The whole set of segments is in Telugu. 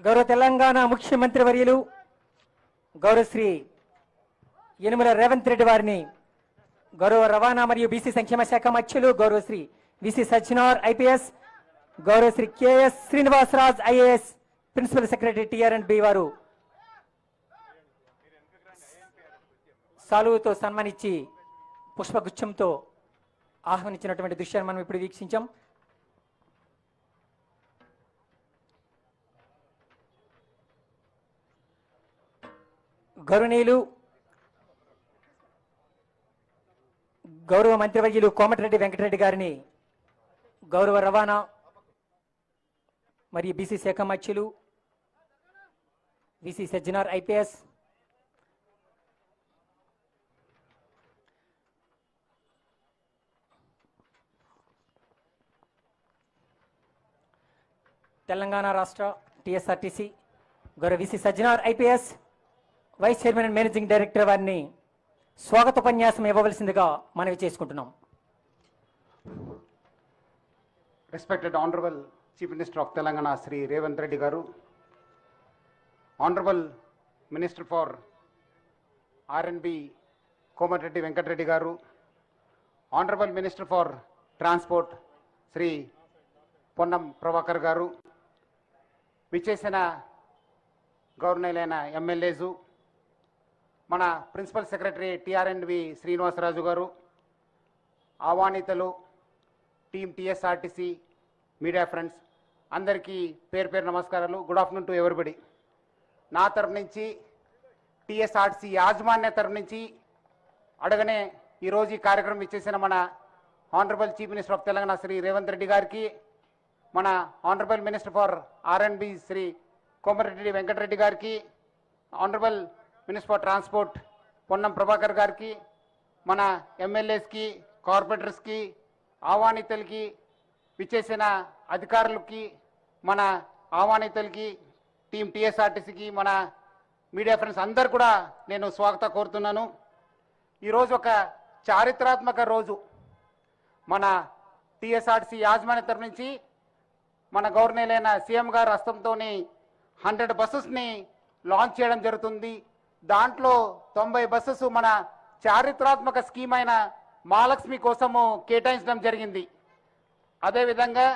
గౌరవ తెలంగాణ ముఖ్యమంత్రి వర్యులు గౌరవశ్రీ యనుమల రేవంత్ రెడ్డి వారిని గౌరవ రవాణా మరియు బీసీ సంక్షేమ శాఖ మంత్రులు గౌరవశ్రీ విసి సజ్జనార్ ఐపీఎస్, గౌరవశ్రీ KS Srinivasaraj IAS principal secretary TR and B వారు సాలువుతో సన్మానించి పుష్పగుచ్చంతో ఆహ్వానించినటువంటి దృశ్యాన్ని మనం ఇప్పుడు వీక్షించాం. గౌరవనీయులు గౌరవ మంత్రివర్యులు కోమటిరెడ్డి వెంకటరెడ్డి గారిని గౌరవ రవాణా మరియు బీసీ శాఖ మంత్రులు విసి సజ్జనార్ ఐపీఎస్, తెలంగాణ రాష్ట్ర టిఎస్ఆర్టీసీ గౌరవ VC Sajjanar IPS vice chairman and managing director వారిని స్వాగతోపన్యాసం ఇవ్వవలసిందిగా మనవి చేసుకుంటున్నాం. Respected Honorable Chief Minister of Telangana Sri Revanth Reddy Garu, Honorable Minister for R&B Komareddy Venkat Reddy Garu, Honorable Minister for Transport Sri Ponnam Prabhakar Garu, విచ్చేసిన గవర్నర్లైన ఎమ్మెల్యేసు, మన ప్రిన్సిపల్ సెక్రటరీ టిఆర్ఎండ్బి శ్రీనివాసరాజు గారు, ఆహ్వానితులు, టీమ్ టిఎస్ఆర్టీసీ, మీడియా ఫ్రెండ్స్ అందరికీ పేరు పేరు నమస్కారాలు. Good afternoon to everybody. నా తరఫు నుంచి టిఎస్ఆర్టీసీ యాజమాన్య తరఫు నుంచి అడగనే ఈరోజు ఈ కార్యక్రమం ఇచ్చేసిన మన honourable chief minister of Telangana Shri Revanth Reddy గారికి, మన ఆనరబుల్ మినిస్టర్ ఫర్ ఆర్ఎండ్బి శ్రీ కోమటిరెడ్డి వెంకటరెడ్డి గారికి, honourable minister for transport Ponnam Prabhakar గారికి, మన ఎమ్మెల్యేస్కి, కార్పొరేటర్స్కి, ఆహ్వానితులకి, విచ్చేసిన అధికారులకి, మన ఆహ్వానితులకి, టీం టిఎస్ఆర్టీసీకి, మన మీడియా ఫ్రెండ్స్ అందరు కూడా నేను స్వాగతం కోరుతున్నాను. ఈరోజు ఒక చారిత్రాత్మక రోజు. మన టిఎస్ఆర్టీసీ యాజమాన్య తరఫు నుంచి మన గవర్నర్లైన సీఎం గారు హస్తంతో 100 బస్సెస్ని లాంచ్ చేయడం జరుగుతుంది. దాంట్లో 90 బస్సెస్ మన చారిత్రాత్మక స్కీమ్ అయిన మహాలక్ష్మి కోసము కేటాయించడం జరిగింది. అదేవిధంగా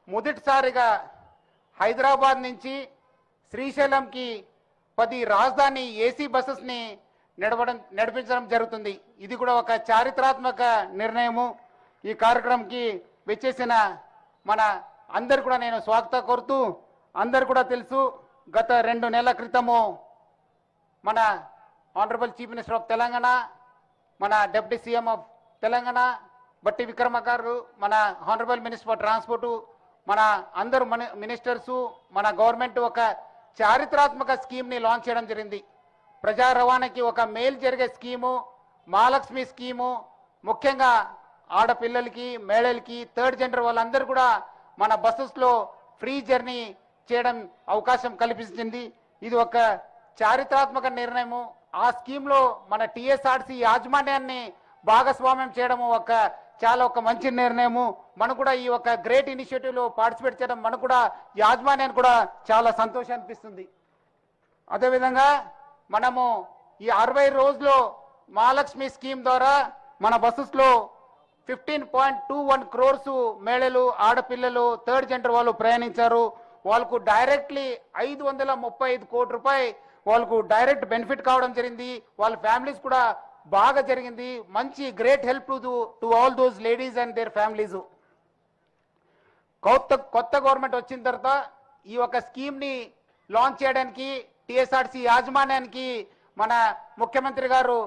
మొదటిసారిగా హైదరాబాద్ నుంచి శ్రీశైలంకి 10 రాజధాని ఏసీ బస్సెస్ని నడిపించడం జరుగుతుంది. ఇది కూడా ఒక చారిత్రాత్మక నిర్ణయము. ఈ కార్యక్రమంకి వచ్చేసిన మన అందరు కూడా నేను స్వాగతం కోరుతూ, అందరు కూడా తెలుసు, గత 2 నెలల క్రితము మన honourable chief minister of Telangana, మన డిప్యూటీ సీఎం ఆఫ్ తెలంగాణ బట్టి విక్రమ గారు, మన ఆనరబుల్ మినిస్టర్ ఫర్ ట్రాన్స్పోర్టు, మన అందరు మినిస్టర్సు, మన గవర్నమెంట్ ఒక చారిత్రాత్మక స్కీమ్ని లాంచ్ చేయడం జరిగింది. ప్రజా రవాణాకి ఒక మేలు జరిగే స్కీము మహాలక్ష్మి స్కీము. ముఖ్యంగా ఆడపిల్లలకి, మహిళలకి, థర్డ్ జెండర్ వాళ్ళందరూ కూడా మన బస్సెస్లో ఫ్రీ జర్నీ చేయడం అవకాశం కల్పించింది. ఇది ఒక చారిత్రాత్మక నిర్ణయము. ఆ స్కీమ్లో మన టిఎస్ఆర్టీసీ యాజమాన్యాన్ని భాగస్వామ్యం చేయడము చాలా మంచి నిర్ణయము. మనకు కూడా ఈ ఒక గ్రేట్ ఇనిషియేటివ్లో పార్టిసిపేట్ చేయడం మనకు కూడా యాజమాన్యానికి కూడా చాలా సంతోషం అనిపిస్తుంది. అదేవిధంగా మనము ఈ 60 రోజుల్లో మహాలక్ష్మి స్కీమ్ ద్వారా మన బస్సెస్లో 15.21 crores మహిళలు, ఆడపిల్లలు, థర్డ్ జెండర్ వాళ్ళు ప్రయాణించారు. వాళ్ళకు డైరెక్ట్లీ 535 కోట్ల రూపాయలు వాళ్ళకు డైరెక్ట్ బెనిఫిట్ కావడం జరిగింది. వాళ్ళ ఫ్యామిలీస్ కూడా బాగా జరిగింది. మంచి great help to all those ladies and their families. కొత్త గవర్నమెంట్ వచ్చిన తర్వాత ఈ ఒక స్కీమ్ని లాంచ్ చేయడానికి టిఎస్ఆర్టీసీ యాజమాన్యానికి మన ముఖ్యమంత్రి గారు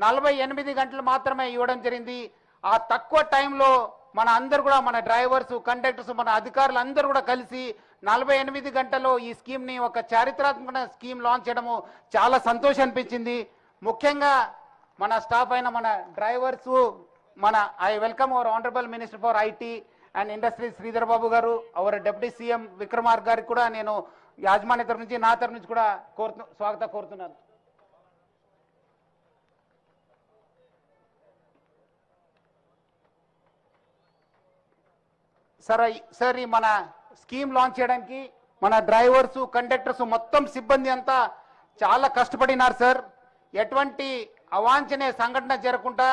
48 గంటలు మాత్రమే ఇవ్వడం జరిగింది. ఆ తక్కువ టైంలో మన అందరు కూడా, మన డ్రైవర్స్, కండక్టర్స్, మన అధికారులు అందరూ కూడా కలిసి 48 గంటల్లో ఈ స్కీమ్ని ఒక చారిత్రాత్మక స్కీమ్ లాంచ్ చేయడము చాలా సంతోషం అనిపించింది. ముఖ్యంగా మన స్టాఫ్ అయిన మన drivers, I welcome our honourable minister for IT and industry Sridhar Babu garu, our deputy CM Vikramarka గారికి కూడా నేను యాజమాన్య తరఫు నుంచి, నా తరఫు నుంచి కూడా స్వాగతం కోరుతున్నాను. సార్ ఈ మన స్కీమ్ లాంచ్ చేయడానికి మన డ్రైవర్స్ కండక్టర్స్ మొత్తం సిబ్బంది అంతా చాలా కష్టపడినారు సార్. ఎటువంటి అవాంఛనీయ సంఘటన జరగకుండా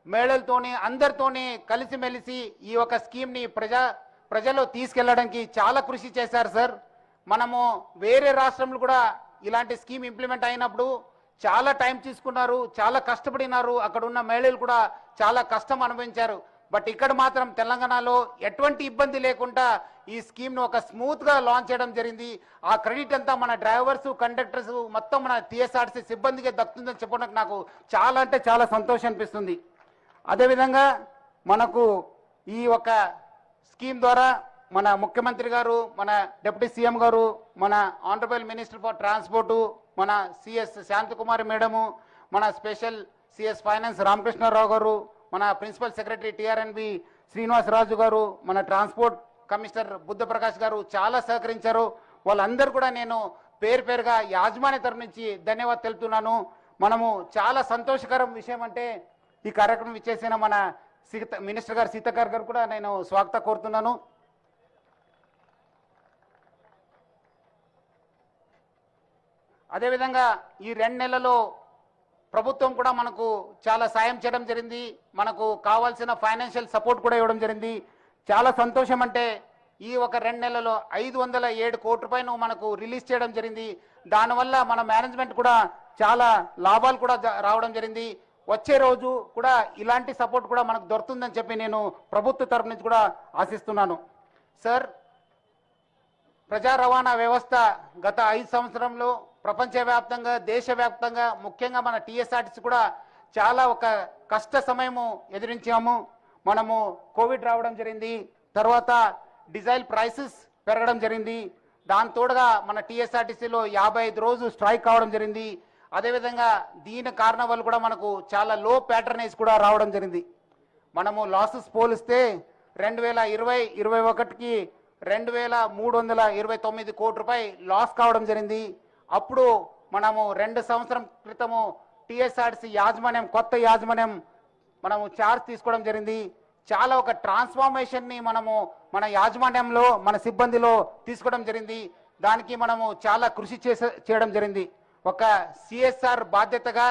మేళలతోని అందరితోని కలిసిమెలిసి ఈ యొక్క స్కీమ్ని ప్రజల్లో తీసుకెళ్లడానికి చాలా కృషి చేశారు సార్. మనము వేరే రాష్ట్రంలో కూడా ఇలాంటి స్కీమ్ ఇంప్లిమెంట్ అయినప్పుడు చాలా టైం తీసుకున్నారు, చాలా కష్టపడినారు, అక్కడ ఉన్న మహిళలు కూడా చాలా కష్టం అనుభవించారు. బట్ ఇక్కడ మాత్రం తెలంగాణలో ఎటువంటి ఇబ్బంది లేకుండా ఈ స్కీమ్ను ఒక స్మూత్గా లాంచ్ చేయడం జరిగింది. ఆ క్రెడిట్ అంతా మన డ్రైవర్స్ కండక్టర్స్ మొత్తం మన టీఎస్ఆర్సీ సిబ్బందికి దక్కుతుందని చెప్పడానికి నాకు చాలా అంటే చాలా సంతోషం అనిపిస్తుంది. అదేవిధంగా మనకు ఈ ఒక స్కీమ్ ద్వారా మన ముఖ్యమంత్రి గారు, మన డిప్యూటీ సీఎం గారు, మన ఆనరబుల్ మినిస్టర్ ఫర్ ట్రాన్స్పోర్టు, మన సిఎస్ శాంతకుమారి మేడము, మన స్పెషల్ సిఎస్ ఫైనాన్స్ రామకృష్ణారావు గారు, మన ప్రిన్సిపల్ సెక్రటరీ టిఆర్ఎన్బి శ్రీనివాసరాజు గారు, మన ట్రాన్స్పోర్ట్ కమిషనర్ బుద్ధప్రకాష్ గారు చాలా సహకరించారు. వాళ్ళందరూ కూడా నేను పేరు పేరుగా యాజమాన్య తరఫు నుంచి ధన్యవాదాలు తెలుపుతున్నాను. మనము చాలా సంతోషకరం విషయం అంటే ఈ కార్యక్రమం ఇచ్చేసిన మన మినిస్టర్ గారు సీతక్కర్ గారు కూడా నేను స్వాగతం కోరుతున్నాను. అదేవిధంగా ఈ 2 నెలల్లో ప్రభుత్వం కూడా మనకు చాలా సాయం చేయడం జరిగింది. మనకు కావాల్సిన ఫైనాన్షియల్ సపోర్ట్ కూడా ఇవ్వడం జరిగింది. చాలా సంతోషం అంటే ఈ ఒక 2 నెలల్లో 507 కోట్ల రూపాయలు మనకు రిలీజ్ చేయడం జరిగింది. దానివల్ల మన మేనేజ్మెంట్ కూడా చాలా లాభాలు కూడా రావడం జరిగింది. వచ్చే రోజు కూడా ఇలాంటి సపోర్ట్ కూడా మనకు దొరుకుతుందని చెప్పి నేను ప్రభుత్వ తరఫు నుంచి కూడా ఆశిస్తున్నాను. సార్, ప్రజా రవాణా వ్యవస్థ గత 5 సంవత్సరంలో ప్రపంచవ్యాప్తంగా దేశవ్యాప్తంగా ముఖ్యంగా మన టీఎస్ఆర్టీసీ కూడా చాలా ఒక కష్ట సమయము ఎదురించాము. మనము కోవిడ్ రావడం జరిగింది, తర్వాత డీజిల్ ప్రైసెస్ పెరగడం జరిగింది, దాని తోడుగా మన టీఎస్ఆర్టీసీలో 55 రోజు స్ట్రైక్ కావడం జరిగింది. అదేవిధంగా దీని కారణం వల్ల కూడా మనకు చాలా లో ప్యాటర్నేజ్ కూడా రావడం జరిగింది. మనము లాసెస్ పోలిస్తే 2020-21కి 2329 కోట్ల రూపాయలు లాస్ కావడం జరిగింది. అప్పుడు మనము 2 సంవత్సరం క్రితము టీఎస్ఆర్టీసీ యాజమాన్యం కొత్త యాజమాన్యం మనము చార్జ్ తీసుకోవడం జరిగింది. చాలా ఒక ట్రాన్స్ఫార్మేషన్ని మనము మన యాజమాన్యంలో మన సిబ్బందిలో తీసుకోవడం జరిగింది. దానికి మనము చాలా కృషి చేయడం జరిగింది. ఒక సిఎస్ఆర్ బాధ్యతగా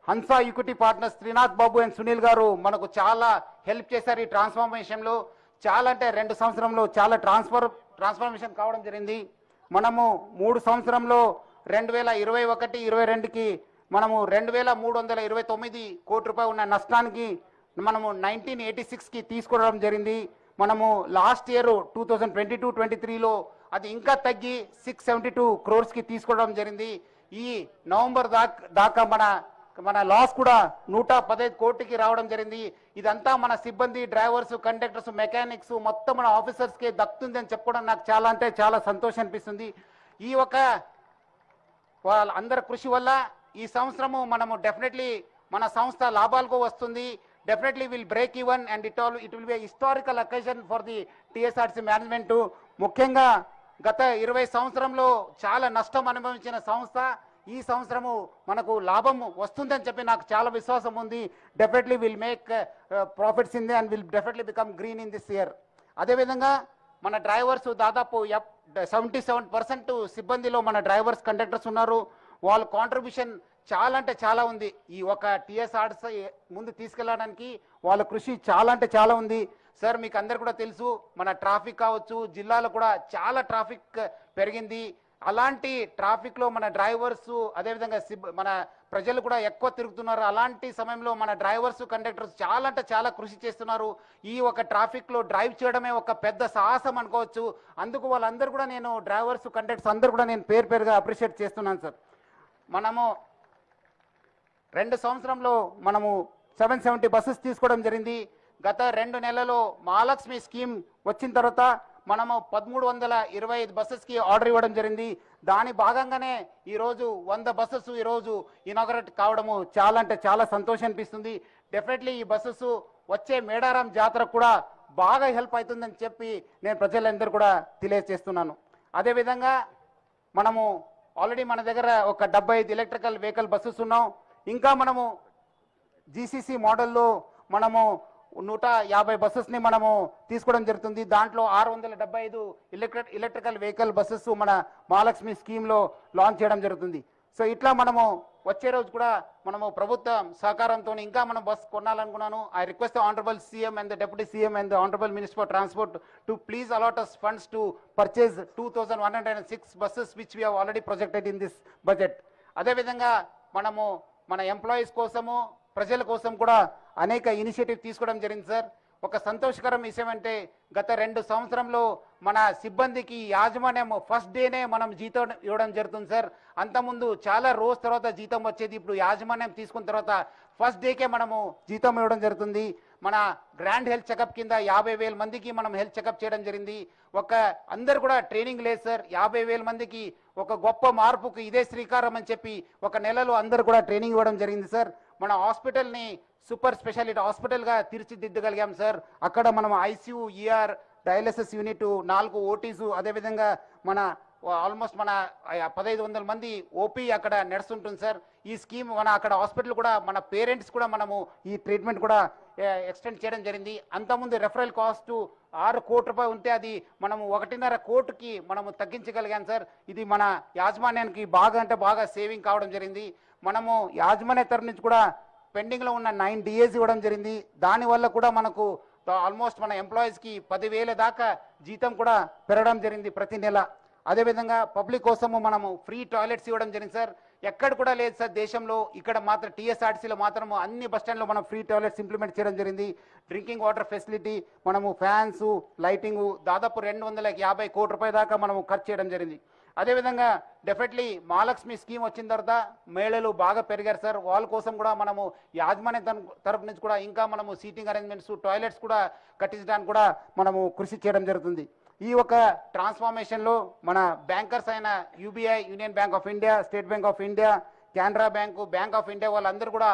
Hansa equity partners Srinath Babu and Sunil గారు మనకు చాలా హెల్ప్ చేశారు ఈ ట్రాన్స్ఫార్మేషన్లో. చాలా అంటే 2 సంవత్సరంలో చాలా ట్రాన్స్ఫర్మేషన్ కావడం జరిగింది. మనము 3 సంవత్సరంలో 2021-22కి మనము 2329 కోట్ల రూపాయలు ఉన్న నష్టానికి మనము 1986కి తీసుకోవడం జరిగింది. మనము లాస్ట్ ఇయర్ 2022-23లో అది ఇంకా తగ్గి 672 క్రోర్స్కి తీసుకోవడం జరిగింది. ఈ నవంబర్ దాకా మన లాస్ కూడా 115 కోట్లకి రావడం జరిగింది. ఇదంతా మన సిబ్బంది, డ్రైవర్స్, కండక్టర్స్, మెకానిక్స్ మొత్తం మన ఆఫీసర్స్కి దక్కుతుంది అని చెప్పుకోవడం నాకు చాలా అంటే చాలా సంతోషం అనిపిస్తుంది. ఈ ఒక వాళ్ళందరి కృషి వల్ల ఈ సంవత్సరము మనము డెఫినెట్లీ మన సంస్థ లాభాలకు వస్తుంది. Definitely will break even and it will be historical occasion for the TSRTC management. ముఖ్యంగా గత 20 సంవత్సరంలో చాలా నష్టం అనుభవించిన సంస్థ ఈ సంవత్సరము మనకు లాభం వస్తుందని చెప్పి నాకు చాలా విశ్వాసం ఉంది. Definitely will make profits in the and will definitely become green in this year. అదేవిధంగా మన డ్రైవర్స్ దాదాపు 77% సిబ్బందిలో మన డ్రైవర్స్ కండక్టర్స్ ఉన్నారు. వాళ్ళ కాంట్రిబ్యూషన్ చాలా అంటే చాలా ఉంది. ఈ ఒక టీఎస్ఆర్టీసీ ముందు తీసుకెళ్ళడానికి వాళ్ళ కృషి చాలా అంటే చాలా ఉంది. సార్, మీకు అందరు కూడా తెలుసు, మన ట్రాఫిక్ కావచ్చు, జిల్లాలో కూడా చాలా ట్రాఫిక్ పెరిగింది. అలాంటి ట్రాఫిక్లో మన డ్రైవర్స్ అదేవిధంగా మన ప్రజలు కూడా ఎక్కువ తిరుగుతున్నారు. అలాంటి సమయంలో మన డ్రైవర్స్ కండక్టర్స్ చాలా అంటే చాలా కృషి చేస్తున్నారు. ఈ ఒక ట్రాఫిక్లో డ్రైవ్ చేయడమే ఒక పెద్ద సాహసం అనుకోవచ్చు. అందుకు వాళ్ళందరూ కూడా నేను డ్రైవర్స్ కండక్టర్స్ అందరూ కూడా నేను పేరు పేరుగా అప్రిషియేట్ చేస్తున్నాను సార్. మనము 2 సంవత్సరంలో మనము 770 బస్సెస్ తీసుకోవడం జరిగింది. గత 2 నెలల్లో మహాలక్ష్మి స్కీమ్ వచ్చిన తర్వాత మనము 1325 బస్సెస్కి ఆర్డర్ ఇవ్వడం జరిగింది. దాని భాగంగానే ఈరోజు 100 బస్సెస్ ఈరోజు ఇనాగరేట్ కావడము చాలా అంటే చాలా సంతోషం అనిపిస్తుంది. డెఫినెట్లీ ఈ బస్సెస్ వచ్చే మేడారం జాతరకు కూడా బాగా హెల్ప్ అవుతుందని చెప్పి నేను ప్రజలందరూ కూడా తెలియజేస్తున్నాను. అదేవిధంగా మనము ఆల్రెడీ మన దగ్గర ఒక 75 ఎలక్ట్రికల్ వెహికల్ బస్సెస్ ఉన్నాం. ఇంకా మనము జీసీసీ మోడల్లో మనము 150 బస్సెస్ని మనము తీసుకోవడం జరుగుతుంది. దాంట్లో 675 ఎలక్ట్రికల్ వెహికల్ బస్సెస్ మన మహాలక్ష్మి స్కీమ్లో లాంచ్ చేయడం జరుగుతుంది. సో ఇట్లా మనము వచ్చే రోజు కూడా మనము ప్రభుత్వం సహకారంతో ఇంకా మనం బస్ కొనాలనుకున్నాను. I request the honourable CM and the deputy CM and the honourable minister for transport to please allot us funds to purchase 2106 buses which we have already projected in this budget. అదేవిధంగా మనము మన ఎంప్లాయీస్ కోసము ప్రజల కోసం కూడా అనేక ఇనిషియేటివ్ తీసుకోవడం జరిగింది సార్. ఒక సంతోషకరం విషయం అంటే గత 2 సంవత్సరంలో మన సిబ్బందికి యాజమాన్యం ఫస్ట్ డేనే మనం జీతం ఇవ్వడం జరుగుతుంది సార్. అంతకుముందు చాలా రోజు తర్వాత జీతం వచ్చేది, ఇప్పుడు యాజమాన్యం తీసుకున్న తర్వాత ఫస్ట్ డేకే మనము జీతం ఇవ్వడం జరుగుతుంది. మన గ్రాండ్ హెల్త్ చెకప్ కింద 50,000 మందికి మనం హెల్త్ చెకప్ చేయడం జరిగింది. అందరు కూడా ట్రైనింగ్ లేదు సార్. 50,000 మందికి ఒక గొప్ప మార్పుకు ఇదే శ్రీకారం అని చెప్పి ఒక నెలలో అందరు కూడా ట్రైనింగ్ ఇవ్వడం జరిగింది సార్. మన హాస్పిటల్ని సూపర్ స్పెషాలిటీ హాస్పిటల్గా తీర్చిదిద్దగలిగాం సార్. అక్కడ మనం ఐసీయూ, ఈఆర్, డయాలసిస్ యూనిట్, 4 ఓటీసు, అదేవిధంగా మన ఆల్మోస్ట్ మన 1500 మంది ఓపీ అక్కడ నడుస్తుంటుంది సార్. ఈ స్కీమ్ మన అక్కడ హాస్పిటల్ కూడా మన పేరెంట్స్ కూడా మనము ఈ ట్రీట్మెంట్ కూడా ఎక్స్టెండ్ చేయడం జరిగింది. అంతకుముందు రెఫరల్ కాస్ట్ 6 కోట్ల రూపాయలు ఉంటే అది మనము 1.5 కోటికి మనము తగ్గించగలిగాం సార్. ఇది మన యాజమాన్యానికి బాగా అంటే బాగా సేవింగ్ కావడం జరిగింది. మనము యాజమాన్య తరఫు నుంచి కూడా పెండింగ్లో ఉన్న 9 DAs ఇవ్వడం జరిగింది. దానివల్ల కూడా మనకు ఆల్మోస్ట్ మన ఎంప్లాయీస్కి 10,000 దాకా జీతం కూడా పెరగడం జరిగింది ప్రతి నెల. అదేవిధంగా పబ్లిక్ కోసము మనము ఫ్రీ టాయిలెట్స్ ఇవ్వడం జరిగింది సార్. ఎక్కడ కూడా లేదు సార్ దేశంలో, ఇక్కడ మాత్రం టీఎస్ఆర్టీసీలో మాత్రము అన్ని బస్ స్టాండ్లో మనం ఫ్రీ టాయిలెట్స్ ఇంప్లిమెంట్ చేయడం జరిగింది. డ్రింకింగ్ వాటర్ ఫెసిలిటీ, మనము ఫ్యాన్స్, లైటింగ్ దాదాపు 250 కోట్ల రూపాయల దాకా మనము ఖర్చు చేయడం జరిగింది. అదేవిధంగా డెఫినెట్లీ మహాలక్ష్మి స్కీమ్ వచ్చిన తర్వాత మహిళలు బాగా పెరిగారు సార్. వాళ్ళ కోసం కూడా మనము యాజమాన్య తరపు నుంచి కూడా ఇంకా మనము సీటింగ్ అరేంజ్మెంట్స్, టాయిలెట్స్ కూడా కట్టించడానికి కూడా మనము కృషి చేయడం జరుగుతుంది. ఈ ఒక ట్రాన్స్ఫార్మేషన్లో మన బ్యాంకర్స్ అయిన UBI, union bank of India, state bank of India, Canara bank, bank of India వాళ్ళందరూ కూడా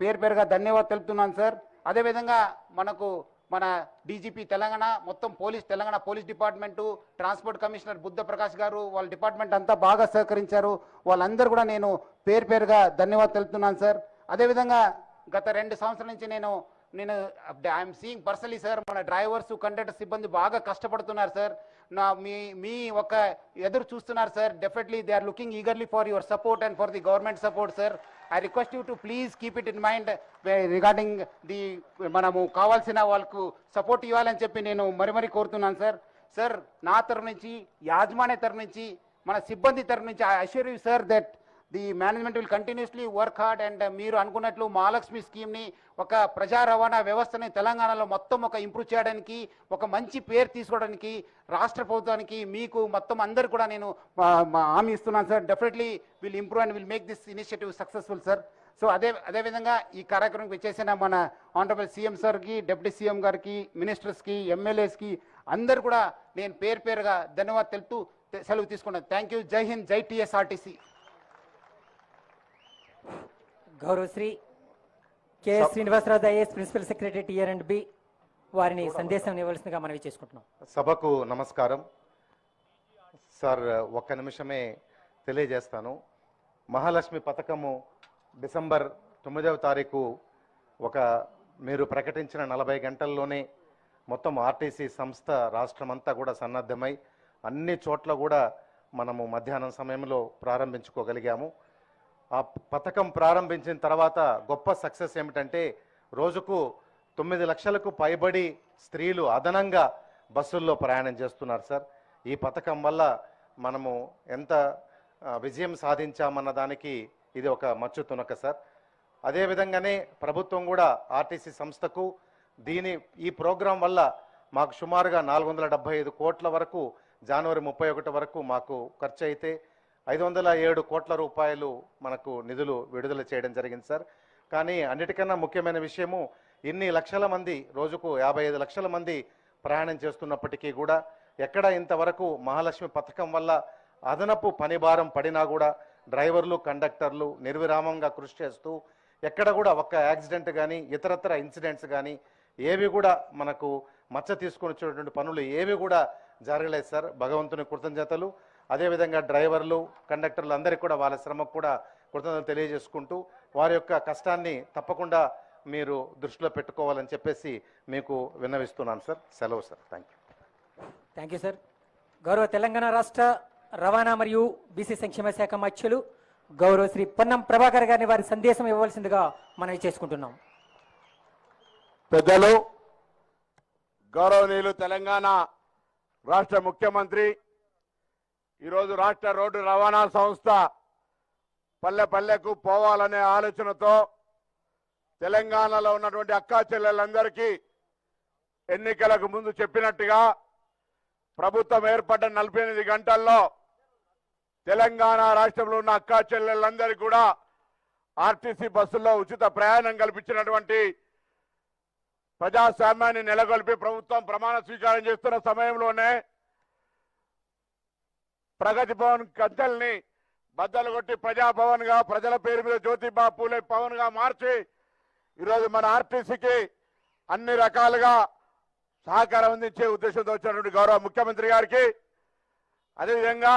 పేరుగా ధన్యవాదాలు తెలుపుతున్నాను సార్. అదేవిధంగా మనకు మన డీజీపీ తెలంగాణ, మొత్తం Telangana police department, transport commissioner Buddha Prakash గారు, వాళ్ళ డిపార్ట్మెంట్ అంతా బాగా సహకరించారు. వాళ్ళందరూ కూడా నేను పేరుగా ధన్యవాదాలు తెలుపుతున్నాను సార్. అదేవిధంగా గత 2 సంవత్సరాల నుంచి నేను ఐఎమ్ సీయింగ్ పర్సనలీ సార్, మన డ్రైవర్స్, కండక్టర్ సిబ్బంది బాగా కష్టపడుతున్నారు సార్. మీ ఒక ఎదురు చూస్తున్నారు sir. Definitely they are looking eagerly for your support and for the government support sir. I request you to please keep it in mind regarding the మనము కావాల్సిన వాళ్ళకు సపోర్ట్ ఇవ్వాలని చెప్పి నేను మరీ కోరుతున్నాను సార్. సార్ నా తరఫు నుంచి, యాజమాన్య తరఫు నుంచి, మన సిబ్బంది తరఫు నుంచి I assure you sir that the management will continuously work hard and మీరు అనుకున్నట్లు మహాలక్ష్మి స్కీమ్ని ఒక ప్రజా రవాణా వ్యవస్థని తెలంగాణలో మొత్తం ఒక ఇంప్రూవ్ చేయడానికి, ఒక మంచి పేరు తీసుకోవడానికి రాష్ట్ర ప్రభుత్వానికి, మీకు మొత్తం అందరు కూడా నేను హామీ ఇస్తున్నాను sir. Definitely will improve and will make this initiative successful sir. So అదేవిధంగా ఈ కార్యక్రమంకి వచ్చేసిన మన ఆనరబుల్ సీఎం సార్కి, డిప్యూటీ సీఎం గారికి, మినిస్టర్స్కి, ఎమ్మెల్యేస్కి అందరు కూడా నేను పేరుగా ధన్యవాదాలు తెలుపుతూ సెలవు తీసుకున్నాను. Thank you. జై హింద్, జై టీఎస్ఆర్టీసీ. గౌరవశ్రీ KS Srinivasarao IAS principal secretary TR and B వారిని సందేశం ఇవ్వాల్సిందిగా మనవి చేసుకుంటున్నాం. సభకు నమస్కారం సార్. ఒక్క నిమిషమే తెలియజేస్తాను. మహాలక్ష్మి పథకము డిసెంబర్ 9వ తారీఖు మీరు ప్రకటించిన 40 గంటల్లోనే మొత్తం ఆర్టీసీ సంస్థ రాష్ట్రమంతా కూడా సన్నద్ధమై అన్ని చోట్ల కూడా మనము మధ్యాహ్నం సమయంలో ప్రారంభించుకోగలిగాము. ఆ పథకం ప్రారంభించిన తర్వాత గొప్ప సక్సెస్ ఏమిటంటే రోజుకు 9 లక్షలకు పైబడి స్త్రీలు అదనంగా బస్సుల్లో ప్రయాణం చేస్తున్నారు సార్. ఈ పథకం వల్ల మనము ఎంత విజయం సాధించామన్న దానికి ఇది ఒక మచ్చు తునక సార్. అదేవిధంగానే ప్రభుత్వం కూడా ఆర్టీసీ సంస్థకు ఈ ప్రోగ్రాం వల్ల మాకు సుమారుగా 475 కోట్ల వరకు జనవరి 31 వరకు మాకు ఖర్చు అయితే 507 కోట్ల రూపాయలు మనకు నిధులు విడుదల చేయడం జరిగింది సార్. కానీ అన్నిటికన్నా ముఖ్యమైన విషయము ఇన్ని లక్షల మంది, రోజుకు 55 లక్షల మంది ప్రయాణం చేస్తున్నప్పటికీ కూడా ఎక్కడ ఇంతవరకు మహాలక్ష్మి పథకం వల్ల అదనపు పనిభారం పడినా కూడా డ్రైవర్లు, కండక్టర్లు నిర్విరామంగా కృషి చేస్తూ ఎక్కడ కూడా ఒక్క యాక్సిడెంట్ కానీ ఇతరత్ర ఇన్సిడెంట్స్ కానీ ఏవి కూడా మనకు మచ్చ తీసుకొని వచ్చేటువంటి పనులు ఏవి కూడా జరగలేదు సార్. భగవంతుని కృతజ్ఞతలు. అదేవిధంగా డ్రైవర్లు, కండక్టర్లు అందరికీ కూడా వాళ్ళ శ్రమకు కూడా కృతజ్ఞతలు తెలియజేసుకుంటూ వారి యొక్క కష్టాన్ని తప్పకుండా మీరు దృష్టిలో పెట్టుకోవాలని చెప్పేసి మీకు విన్నవిస్తున్నాను సార్. సెలవు సార్. Thank you sir. గౌరవ తెలంగాణ రాష్ట్ర రవాణా మరియు బీసీ సంక్షేమ శాఖ మధ్యులు గౌరవ శ్రీ పొన్నం ప్రభాకర్ గారిని వారి సందేశం ఇవ్వవలసిందిగా మనవి చేసుకుంటున్నాం. పెద్దలు, గౌరవనీయులు తెలంగాణ రాష్ట్ర ముఖ్యమంత్రి ఈరోజు రాష్ట్ర రోడ్డు రవాణా సంస్థ పల్లె పల్లెకు పోవాలనే ఆలోచనతో తెలంగాణలో ఉన్నటువంటి అక్కా చెల్లెలందరికీ ఎన్నికలకు ముందు చెప్పినట్టుగా ప్రభుత్వం ఏర్పడ్డ 48 గంటల్లో తెలంగాణ రాష్ట్రంలో ఉన్న అక్కా చెల్లెలందరికీ కూడా ఆర్టీసీ బస్సుల్లో ఉచిత ప్రయాణం కల్పించినటువంటి ప్రజాస్వామ్యాన్ని నెలకొల్పి ప్రభుత్వం ప్రమాణ స్వీకారం చేస్తున్న సమయంలోనే ప్రగతి భవన్ కట్టెల్ని బద్దలు కొట్టి ప్రజాభవన్ గా ప్రజల పేరు మీద జ్యోతిబా పూలే భవన్ గా మార్చి ఈరోజు మన ఆర్టీసీకి అన్ని రకాలుగా సహకారం అందించే ఉద్దేశంతో వచ్చినటువంటి గౌరవ ముఖ్యమంత్రి గారికి, అదేవిధంగా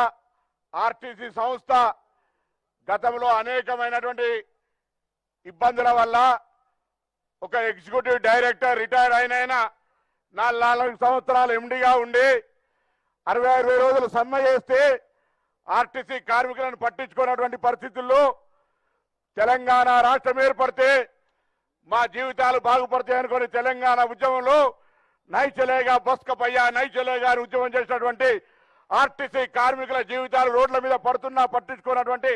ఆర్టీసీ సంస్థ గతంలో అనేకమైనటువంటి ఇబ్బందుల వల్ల ఒక ఎగ్జిక్యూటివ్ డైరెక్టర్ రిటైర్ అయిన 4 సంవత్సరాలు ఎండీగా ఉండి 60 రోజులు సమ్మె చేస్తే ఆర్టీసీ కార్మికులను పట్టించుకున్నటువంటి పరిస్థితుల్లో తెలంగాణ రాష్ట్రం ఏర్పడితే మా జీవితాలు బాగుపడతాయి అనుకుని తెలంగాణ ఉద్యమంలో నై చలేగా బస్క పయ్యా నై చలేగా ఉద్యమం చేసినటువంటి ఆర్టీసీ కార్మికుల జీవితాలు రోడ్ల మీద పడుతున్నా పట్టించుకున్నటువంటి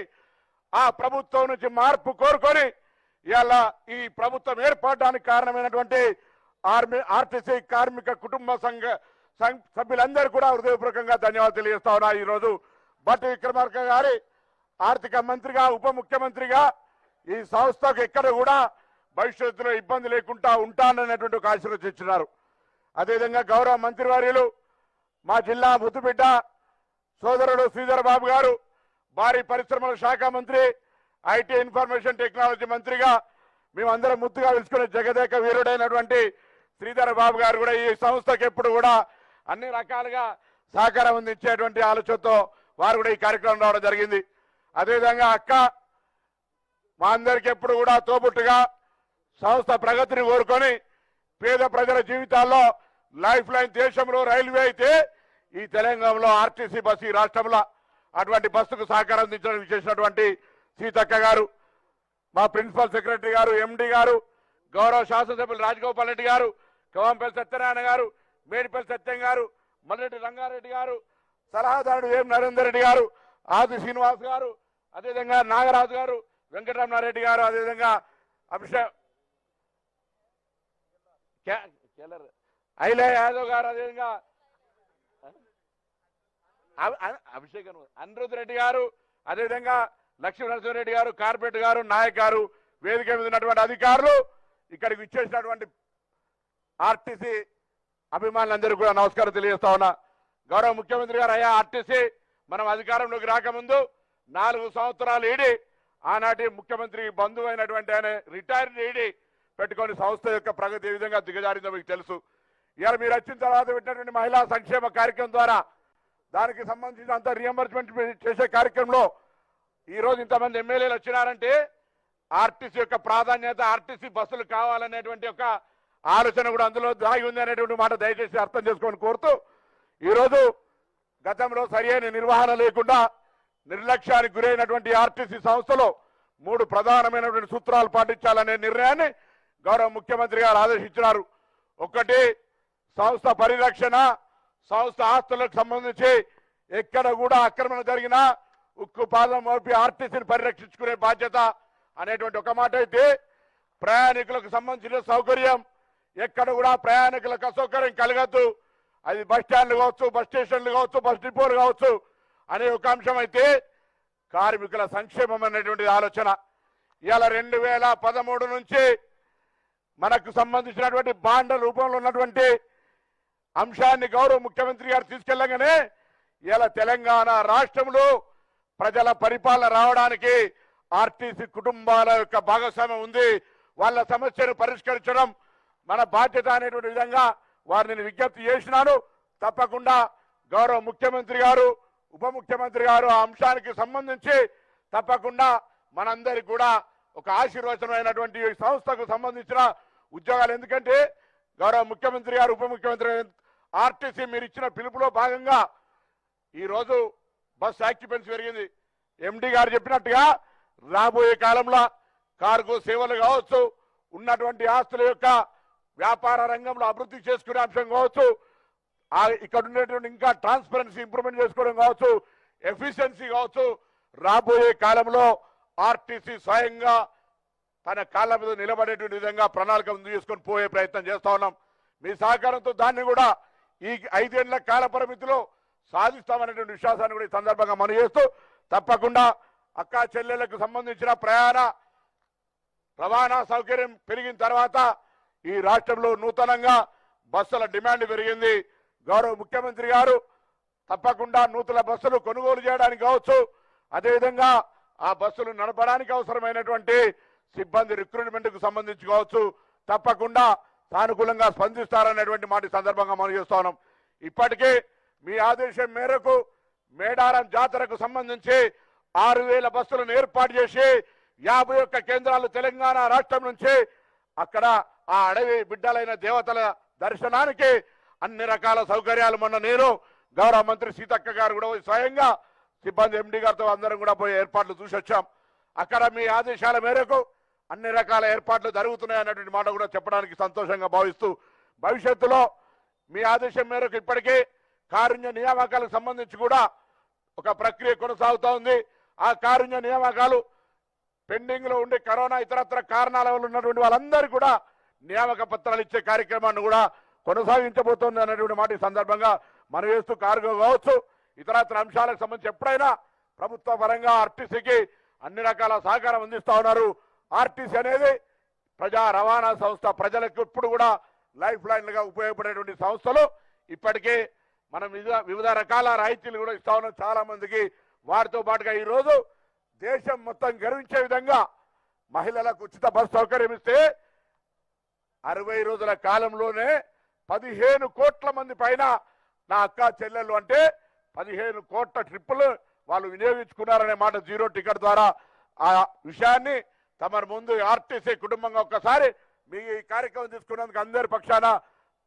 ఆ ప్రభుత్వం నుంచి మార్పు కోరుకొని ఇవాళ ఈ ప్రభుత్వం ఏర్పడడానికి కారణమైనటువంటి ఆర్టీసీ కార్మిక కుటుంబ సంఘ సభ్యులందరూ కూడా హృదయపూర్వకంగా ధన్యవాదాలు తెలియజేస్తా ఉన్నా. ఈరోజు బట్టి విక్రమార్క గారి ఆర్థిక మంత్రిగా ఉప ముఖ్యమంత్రిగా ఈ సంస్థకు ఎక్కడ కూడా భవిష్యత్తులో ఇబ్బంది లేకుండా ఉంటాననేటువంటి ఒక ఆశీర్వదించినారు. అదేవిధంగా గౌరవ మంత్రివర్యులు మా జిల్లా ముద్దుబిడ్డ సోదరుడు శ్రీధర్ బాబు గారు భారీ పరిశ్రమల శాఖ మంత్రి, ఐటీ ఇన్ఫర్మేషన్ టెక్నాలజీ మంత్రిగా మేమందరం ముద్దుగా పిలుచుకునే జగదేక వీరుడైనటువంటి శ్రీధర్ బాబు గారు కూడా ఈ సంస్థకు ఎప్పుడు కూడా అన్ని రకాలుగా సహకారం అందించేటువంటి ఆలోచనతో వారు కూడా ఈ కార్యక్రమం రావడం జరిగింది. అదేవిధంగా అక్క మా అందరికి ఎప్పుడు కూడా తోబుట్టుగా సంస్థ ప్రగతిని కోరుకొని పేద ప్రజల జీవితాల్లో లైఫ్ లైన్ దేశంలో రైల్వే అయితే ఈ తెలంగాణలో ఆర్టీసీ బస్సు ఈ రాష్ట్రంలో అటువంటి బస్సుకు సహకారం అందించడం చేసినటువంటి సీతక్క గారు, మా ప్రిన్సిపల్ సెక్రటరీ గారు, ఎండి గారు, గౌరవ శాసనసభ్యులు రాజగోపాల్ రెడ్డి గారు, కవంపల్లి సత్యనారాయణ గారు, మేడిపల్లి సత్యం గారు, మల్లెడ్డి రంగారెడ్డి గారు, సలహాదారుడు ఎం నరేందర్ రెడ్డి గారు, ఆది శ్రీనివాస్ గారు, అదేవిధంగా నాగరాజు గారు, వెంకటరమణారెడ్డి గారు, అదేవిధంగా ఐలే యాదవ్ గారు, అదేవిధంగా అభిషేక్ అనిరుద్ రెడ్డి గారు, అదేవిధంగా లక్ష్మీ నరసింహారెడ్డి గారు, కార్పొరేట్ గారు, నాయక్ గారు, వేదిక మీద ఉన్నటువంటి అధికారులు, ఇక్కడికి ఇచ్చేసినటువంటి ఆర్టీసీ అభిమానులందరూ కూడా నమస్కారం తెలియజేస్తా ఉన్నా. గౌరవ ముఖ్యమంత్రి గారు, అయ్యా ఆర్టీసీ మనం అధికారంలోకి రాకముందు 4 సంవత్సరాలు ఈడి ఆనాటి ముఖ్యమంత్రి బంధువు అయినటువంటి ఆయన రిటైర్డ్ ఈడి పెట్టుకొని సంస్థ యొక్క ప్రగతి ఏ విధంగా దిగజారిందో మీకు తెలుసు. ఇవాళ మీరు వచ్చిన తర్వాత పెట్టినటువంటి మహిళా సంక్షేమ కార్యక్రమం ద్వారా దానికి సంబంధించినంత రియంబర్స్మెంట్ చేసే కార్యక్రమంలో ఈరోజు ఇంతమంది ఎమ్మెల్యేలు వచ్చినారంటే ఆర్టీసీ యొక్క ప్రాధాన్యత, ఆర్టీసీ బస్సులు కావాలనేటువంటి ఒక ఆలోచన కూడా అందులో దాగి ఉంది అనేటువంటి మాట దయచేసి అర్థం చేసుకొని కోరుతూ, ఈరోజు గతంలో సరైన నిర్వహణ లేకుండా నిర్లక్ష్యానికి గురైనటువంటి ఆర్టీసీ సంస్థలో 3 ప్రధానమైనటువంటి సూత్రాలు పాటించాలనే నిర్ణయాన్ని గౌరవ ముఖ్యమంత్రి గారు ఆదేశించినారు. ఒకటి, సంస్థ పరిరక్షణ, సంస్థ ఆస్తులకు సంబంధించి ఎక్కడ కూడా ఆక్రమణ జరిగినా ఉక్కు పాదం మోపి ఆర్టీసీని పరిరక్షించుకునే బాధ్యత అనేటువంటి ఒక మాట అయితే, ప్రయాణికులకు సంబంధించిన సౌకర్యం ఎక్కడ కూడా ప్రయాణికులకు అసౌకర్యం కలగద్దు, అది బస్ స్టాండ్లు కావచ్చు, బస్ స్టేషన్లు కావచ్చు, బస్ డిపోలు కావచ్చు అనే ఒక అంశం అయితే, కార్మికుల సంక్షేమం అనేటువంటి ఆలోచన ఇవాళ 2013 నుంచి మనకు సంబంధించినటువంటి బాండ్ల రూపంలో ఉన్నటువంటి అంశాన్ని గౌరవ ముఖ్యమంత్రి గారు తీసుకెళ్లగానే ఇలా తెలంగాణ రాష్ట్రంలో ప్రజల పరిపాలన రావడానికి ఆర్టీసీ కుటుంబాల యొక్క భాగస్వామ్యం ఉంది. వాళ్ళ సమస్యను పరిష్కరించడం మన బాధ్యత అనేటువంటి విధంగా వారిని విజ్ఞప్తి చేసినాను. తప్పకుండా గౌరవ ముఖ్యమంత్రి గారు, ఉప ముఖ్యమంత్రి గారు ఆ అంశానికి సంబంధించి తప్పకుండా మనందరికి కూడా ఒక ఆశీర్వచనమైనటువంటి ఈ సంస్థకు సంబంధించిన ఉద్యోగాలు. ఎందుకంటే గౌరవ ముఖ్యమంత్రి గారు, ఉప ముఖ్యమంత్రి ఆర్టీసీ మీరు ఇచ్చిన పిలుపులో భాగంగా ఈరోజు బస్ ఆక్యుపెన్సీ పెరిగింది. ఎండి గారు చెప్పినట్టుగా రాబోయే కాలంలో కార్గో సేవలు కావచ్చు, ఉన్నటువంటి ఆస్తుల యొక్క వ్యాపార రంగంలో అభివృద్ధి చేసుకునే అంశం కావచ్చు, ఇక్కడ ఉండేటువంటి ఇంకా ట్రాన్స్పరెన్సీ ఇంప్రూవ్మెంట్ చేసుకోవడం కావచ్చు, ఎఫిషియన్సీ కావచ్చు, రాబోయే కాలంలో ఆర్టీసీ స్వయంగా తన కాళ్ళ మీద నిలబడేటువంటి విధంగా ప్రణాళిక ముందు చేసుకొని పోయే ప్రయత్నం చేస్తా ఉన్నాం. మీ సహకారంతో దాన్ని కూడా ఈ 5 ఏళ్ల కాల పరిమితిలో సాధిస్తామనేటువంటి విశ్వాసాన్ని కూడా ఈ సందర్భంగా మనం చేస్తూ, తప్పకుండా అక్కా చెల్లెళ్లకు సంబంధించిన ప్రయాణ రవాణా సౌకర్యం పెరిగిన తర్వాత ఈ రాష్ట్రంలో నూతనంగా బస్సుల డిమాండ్ పెరిగింది. గౌరవ ముఖ్యమంత్రి గారు తప్పకుండా నూతన బస్సులు కొనుగోలు చేయడానికి కావచ్చు, అదేవిధంగా ఆ బస్సులు నడపడానికి అవసరమైనటువంటి సిబ్బంది రిక్రూట్మెంట్ కు సంబంధించి కావచ్చు, తప్పకుండా సానుకూలంగా స్పందిస్తారనేటువంటి మాట సందర్భంగా మనం చేస్తా ఉన్నాం. ఇప్పటికే మీ ఆదేశం మేరకు మేడారం జాతరకు సంబంధించి 6000 బస్సులను ఏర్పాటు చేసి 51 కేంద్రాలు తెలంగాణ రాష్ట్రం నుంచి అక్కడ ఆ అడవి బిడ్డలైన దేవతల దర్శనానికి అన్ని రకాల సౌకర్యాలు మొన్న నేను గౌరవ మంత్రి సీతక్క గారు కూడా స్వయంగా సిబ్బంది ఎండి గారితో అందరం కూడా పోయి ఏర్పాట్లు చూసి వచ్చాం. అక్కడ మీ ఆదేశాల మేరకు అన్ని రకాల ఏర్పాట్లు జరుగుతున్నాయి అన్నటువంటి మాట కూడా చెప్పడానికి సంతోషంగా భావిస్తూ, భవిష్యత్తులో మీ ఆదేశం మేరకు ఇప్పటికే కారుణ్య నియామకాలకు సంబంధించి కూడా ఒక ప్రక్రియ కొనసాగుతూ ఉంది. ఆ కారుణ్య నియామకాలు పెండింగ్ లో ఉండే కరోనా ఇతరత్ర కారణాల వల్ల ఉన్నటువంటి వాళ్ళందరికీ కూడా నియామక పత్రాలు ఇచ్చే కార్యక్రమాన్ని కూడా కొనసాగించబోతోంది అన్నటువంటి మాట ఈ సందర్భంగా మనం వేస్తూ, కార్గో కావచ్చు, ఇతరత్ర అంశాలకు సంబంధించి ఎప్పుడైనా ప్రభుత్వ పరంగా ఆర్టీసీకి అన్ని రకాల సహకారం అందిస్తా ఉన్నారు. ఆర్టీసీ అనేది ప్రజా రవాణా సంస్థ, ప్రజలకు ఎప్పుడు కూడా లైఫ్ లైన్లుగా ఉపయోగపడేటువంటి సంస్థలు. ఇప్పటికే మనం వివిధ రకాల రాయితీలు కూడా ఇస్తా ఉన్నాం చాలా మందికి. వారితో పాటుగా ఈరోజు దేశం మొత్తం గర్వించే విధంగా మహిళలకు ఉచిత బస్ సౌకర్యం ఇస్తే 60 రోజుల కాలంలోనే 15 కోట్ల మంది పైన నా అక్క చెల్లెళ్ళు అంటే 15 కోట్ల ట్రిప్పులు వాళ్ళు వినియోగించుకున్నారనే మాట జీరో టికెట్ ద్వారా. ఆ విషయాన్ని తమ ముందు ఆర్టీసీ కుటుంబంగా ఒక్కసారి మీ ఈ కార్యక్రమం తీసుకున్నందుకు అందరి పక్షాన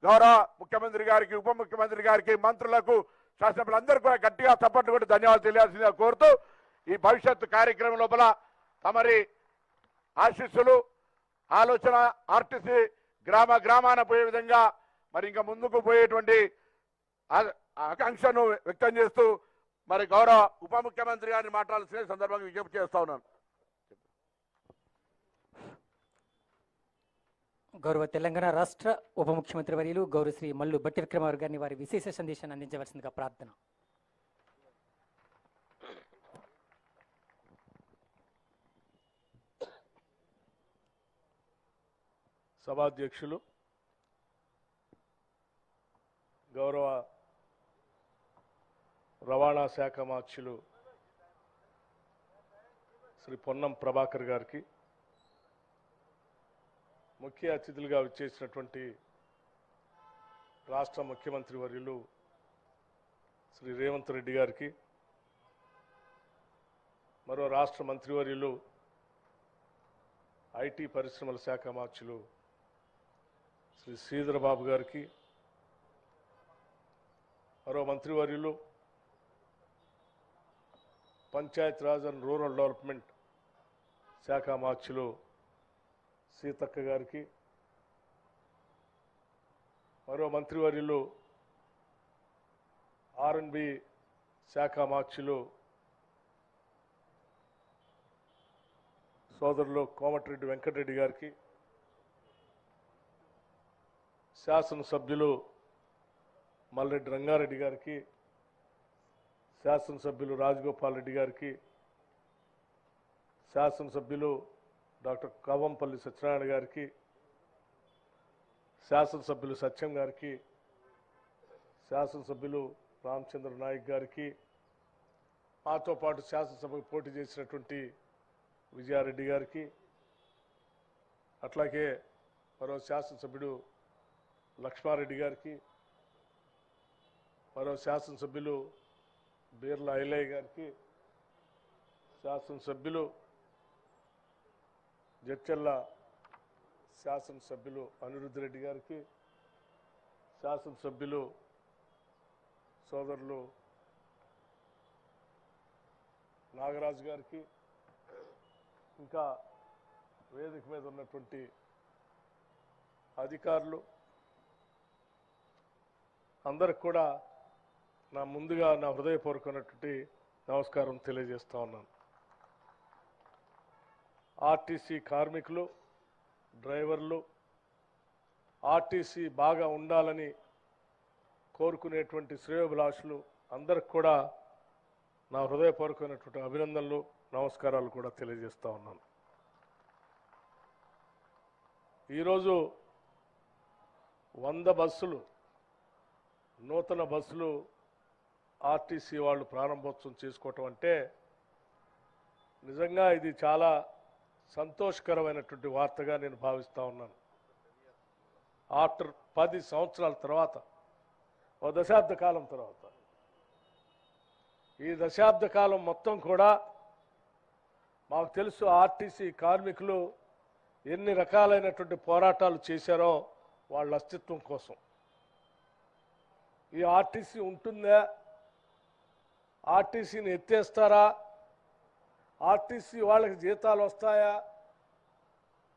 గౌరవ ముఖ్యమంత్రి గారికి, ఉప ముఖ్యమంత్రి గారికి, మంత్రులకు, శాసనసభ్యులందరికీ కూడా గట్టిగా చప్పట్లు కొట్టి ధన్యవాదాలు తెలియాల్సిందిగా కోరుతూ, ఈ భవిష్యత్తు కార్యక్రమం లోపల తమరి ఆశీస్సులు, ఆలోచన ఆర్టీసీ గ్రామాన పోయే విధంగా మరి ఇంకా ముందుకు పోయేటువంటి ఆకాంక్షను వ్యక్తం చేస్తూ మరి గౌరవ ఉప ముఖ్యమంత్రి గారిని మాట్లాడాల్సిన సందర్భంగా విజ్ఞప్తి చేస్తా ఉన్నాను. గౌరవ తెలంగాణ రాష్ట్ర ఉప ముఖ్యమంత్రి వర్యులు గౌరవ శ్రీ మల్లు భట్టి విక్రమార్క గారిని వారి విశేష సందేశాన్ని అందించవలసిందిగా ప్రార్థన. సభాధ్యక్షులు, గౌరవ రవాణా శాఖ మార్చులు శ్రీ పొన్నం ప్రభాకర్ గారికి, ముఖ్య అతిథులుగా విచ్చేసినటువంటి రాష్ట్ర ముఖ్యమంత్రి వర్యులు శ్రీ రేవంత్ రెడ్డి గారికి, మరో రాష్ట్ర మంత్రివర్యులు ఐటీ పరిశ్రమల శాఖ మార్చులు శ్రీ శ్రీధర్ బాబు గారికి, మరో మంత్రివర్యులు Panchayat Raj and rural development శాఖ మార్చులు సీతక్క గారికి, మరో మంత్రివర్యులు ఆర్ఎండ్బి శాఖ మార్చులు సోదరులు కోమటిరెడ్డి వెంకటరెడ్డి గారికి, శాసనసభ్యులు మల్రెడ్డి రంగారెడ్డి గారికి, శాసనసభ్యులు రాజగోపాల్ రెడ్డి గారికి, శాసనసభ్యులు డాక్టర్ కవ్వంపల్లి సత్యనారాయణ గారికి, శాసనసభ్యులు సత్యం గారికి, శాసనసభ్యులు రామచంద్ర నాయక్ గారికి, మాతో పాటు శాసనసభకు పోటీ చేసినటువంటి విజయారెడ్డి గారికి, అట్లాగే మరో శాసనసభ్యుడు లక్ష్మారెడ్డి గారికి, మరో శాసనసభ్యులు బీర్లా ఐలయ్య గారికి, శాసనసభ్యులు జడ్చర్ల శాసనసభ్యులు అనిరుద్ధ్ రెడ్డి గారికి, శాసనసభ్యులు సోదరులు నాగరాజు గారికి, ఇంకా వేదిక మీద ఉన్నటువంటి అధికారులు అందరికి కూడా ముందుగా నా హృదయపూర్వకమైనటువంటి నమస్కారం తెలియజేస్తా ఉన్నాను. ఆర్టీసీ కార్మికులు, డ్రైవర్లు, ఆర్టీసీ బాగా ఉండాలని కోరుకునేటువంటి శ్రేయోభిలాషులు అందరికి కూడా నా హృదయపూర్వకమైనటువంటి అభినందనలు, నమస్కారాలు కూడా తెలియజేస్తా ఉన్నాను. ఈరోజు 100 బస్సులు, నూతన బస్సులు ఆర్టీసీ వాళ్ళు ప్రారంభోత్సవం చేసుకోవటం అంటే నిజంగా ఇది చాలా సంతోషకరమైనటువంటి వార్తగా నేను భావిస్తూ ఉన్నాను. ఆఫ్టర్ 10 సంవత్సరాల తర్వాత, ఓ దశాబ్ద కాలం తర్వాత, ఈ దశాబ్ద కాలం మొత్తం కూడా మాకు తెలుసు ఆర్టీసీ కార్మికులు ఎన్ని రకాలైనటువంటి పోరాటాలు చేశారో వాళ్ళ అస్తిత్వం కోసం. ఈ ఆర్టీసీ ఉంటుందా, ఆర్టీసీని ఎత్తేస్తారా, ఆర్టీసీ వాళ్ళకి జీతాలు వస్తాయా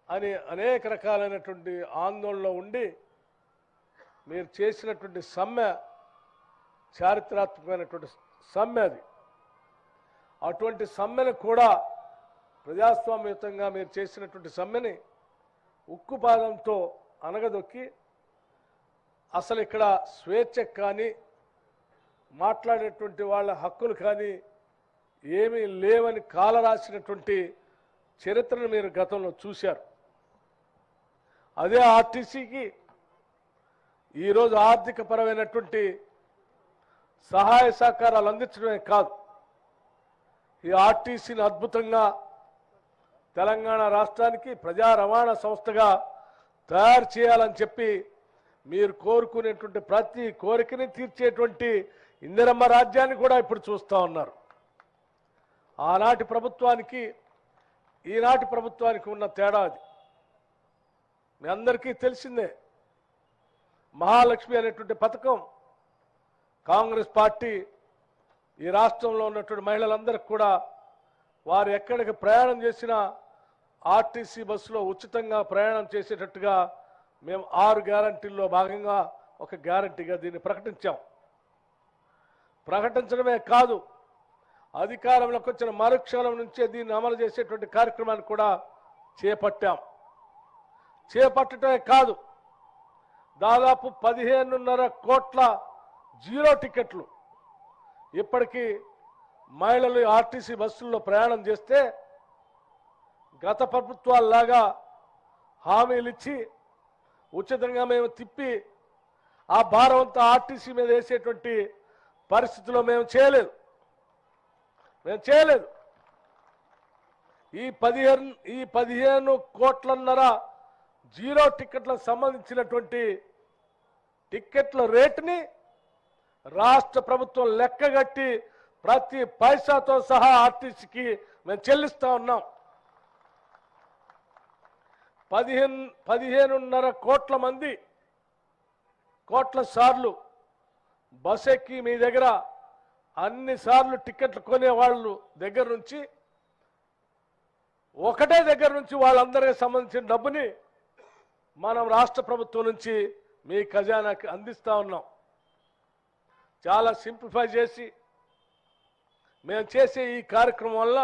అని అనేక రకాలైనటువంటి ఆందోళనలో ఉండి మీరు చేసినటువంటి సమ్మె చారిత్రాత్మకమైనటువంటి సమ్మె అది. అటువంటి సమ్మెను కూడా ప్రజాస్వామ్యయుతంగా మీరు చేసినటువంటి సమ్మెని ఉక్కుపాదంతో అనగదొక్కి అసలు ఇక్కడ స్వేచ్ఛ కానీ మాట్లాడేటువంటి వాళ్ళ హక్కులు కానీ ఏమీ లేవని కాలరాసినటువంటి చరిత్రను మీరు గతంలో చూశారు. అదే ఆర్టీసీకి ఈరోజు ఆర్థిక పరమైనటువంటి సహాయ సహకారాలు అందించడమే కాదు, ఈ ఆర్టీసీని అద్భుతంగా తెలంగాణ రాష్ట్రానికి ప్రజా రవాణా సంస్థగా తయారు చేయాలని చెప్పి మీరు కోరుకునేటువంటి ప్రతి కోరికని తీర్చేటువంటి ఇందిరమ్మ రాజ్యాన్ని కూడా ఇప్పుడు చూస్తూ ఉన్నారు. ఆనాటి ప్రభుత్వానికి ఈనాటి ప్రభుత్వానికి ఉన్న తేడా అది మీ అందరికీ తెలిసిందే. మహాలక్ష్మి అనేటువంటి పథకం కాంగ్రెస్ పార్టీ ఈ రాష్ట్రంలో ఉన్నటువంటి మహిళలందరికీ కూడా వారు ఎక్కడికి ప్రయాణం చేసినా ఆర్టీసీ బస్సులో ఉచితంగా ప్రయాణం చేసేటట్టుగా మేము 6 గ్యారంటీల్లో భాగంగా ఒక గ్యారంటీగా దీన్ని ప్రకటించాం. ప్రకటించడమే కాదు, అధికారంలోకి వచ్చిన మరుక్షణం నుంచే దీన్ని అమలు చేసేటువంటి కార్యక్రమాన్ని కూడా చేపట్టాం. చేపట్టడమే కాదు, దాదాపు 15.5 కోట్ల జీరో టికెట్లు ఇప్పటికీ మహిళలు ఆర్టీసీ బస్సుల్లో ప్రయాణం చేస్తే గత ప్రభుత్వాల్లాగా హామీలు ఇచ్చి ఉచితంగా మేము తిప్పి ఆ భారం అంతా ఆర్టీసీ మీద వేసేటువంటి పరిస్థితిలో మేము చేయలేదు. ఈ 15.5 కోట్లన్నర జీరో టికెట్లకు సంబంధించినటువంటి టికెట్ల రేటుని రాష్ట్ర ప్రభుత్వం లెక్కగట్టి ప్రతి పైసాతో సహా ఆర్టీసీకి మేము చెల్లిస్తా ఉన్నాం. 15.5 కోట్ల సార్లు బస్ ఎక్కి మీ దగ్గర అన్ని సార్లు టికెట్లు కొనే వాళ్ళు దగ్గర నుంచి ఒకటే దగ్గర నుంచి వాళ్ళందరికీ సంబంధించిన డబ్బుని మనం రాష్ట్ర ప్రభుత్వం నుంచి మీ ఖజానాకి అందిస్తా ఉన్నాం. చాలా సింప్లిఫై చేసి మేము చేసే ఈ కార్యక్రమం వల్ల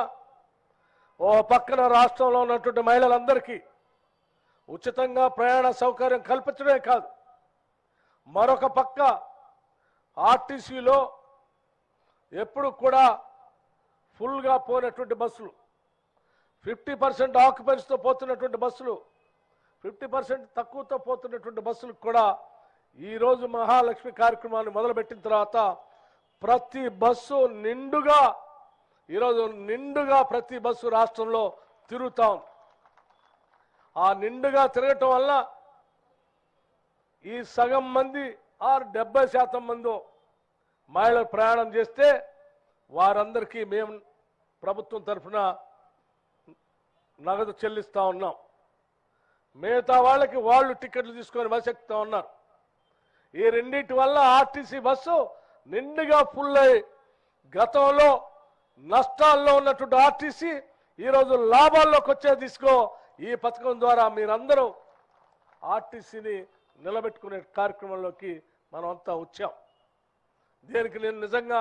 ఓ పక్కన రాష్ట్రంలో ఉన్నటువంటి మహిళలందరికీ ఉచితంగా ప్రయాణ సౌకర్యం కల్పించడమే కాదు, మరొక పక్క ఆర్టీసీలో ఎప్పుడు కూడా ఫుల్గా పోయినటువంటి బస్సులు, 50% ఆక్యుపెన్సీతో పోతున్నటువంటి బస్సులు, 50% తక్కువతో పోతున్నటువంటి బస్సులకు కూడా ఈరోజు మహాలక్ష్మి కార్యక్రమాన్ని మొదలుపెట్టిన తర్వాత ప్రతి బస్సు నిండుగా, ఈరోజు నిండుగా ప్రతి బస్సు రాష్ట్రంలో తిరుగుతాం. ఆ నిండుగా తిరగటం వల్ల ఈ సగం మంది 70% మంది మహిళలు ప్రయాణం చేస్తే వారందరికీ మేము ప్రభుత్వం తరఫున నగదు చెల్లిస్తూ ఉన్నాం. మిగతా వాళ్ళకి వాళ్ళు టికెట్లు తీసుకొని బస్సు ఎక్కుతూ ఉన్నారు. ఈ రెండింటి వల్ల ఆర్టీసీ బస్సు నిండుగా ఫుల్ అయ్యి గతంలో నష్టాల్లో ఉన్నటువంటి ఆర్టీసీ ఈరోజు లాభాల్లోకి వచ్చే దిశలో ఈ పథకం ద్వారా మీరందరూ ఆర్టీసీని నిలబెట్టుకునే కార్యక్రమంలోకి మనం అంతా వచ్చాం. దీనికి నేను నిజంగా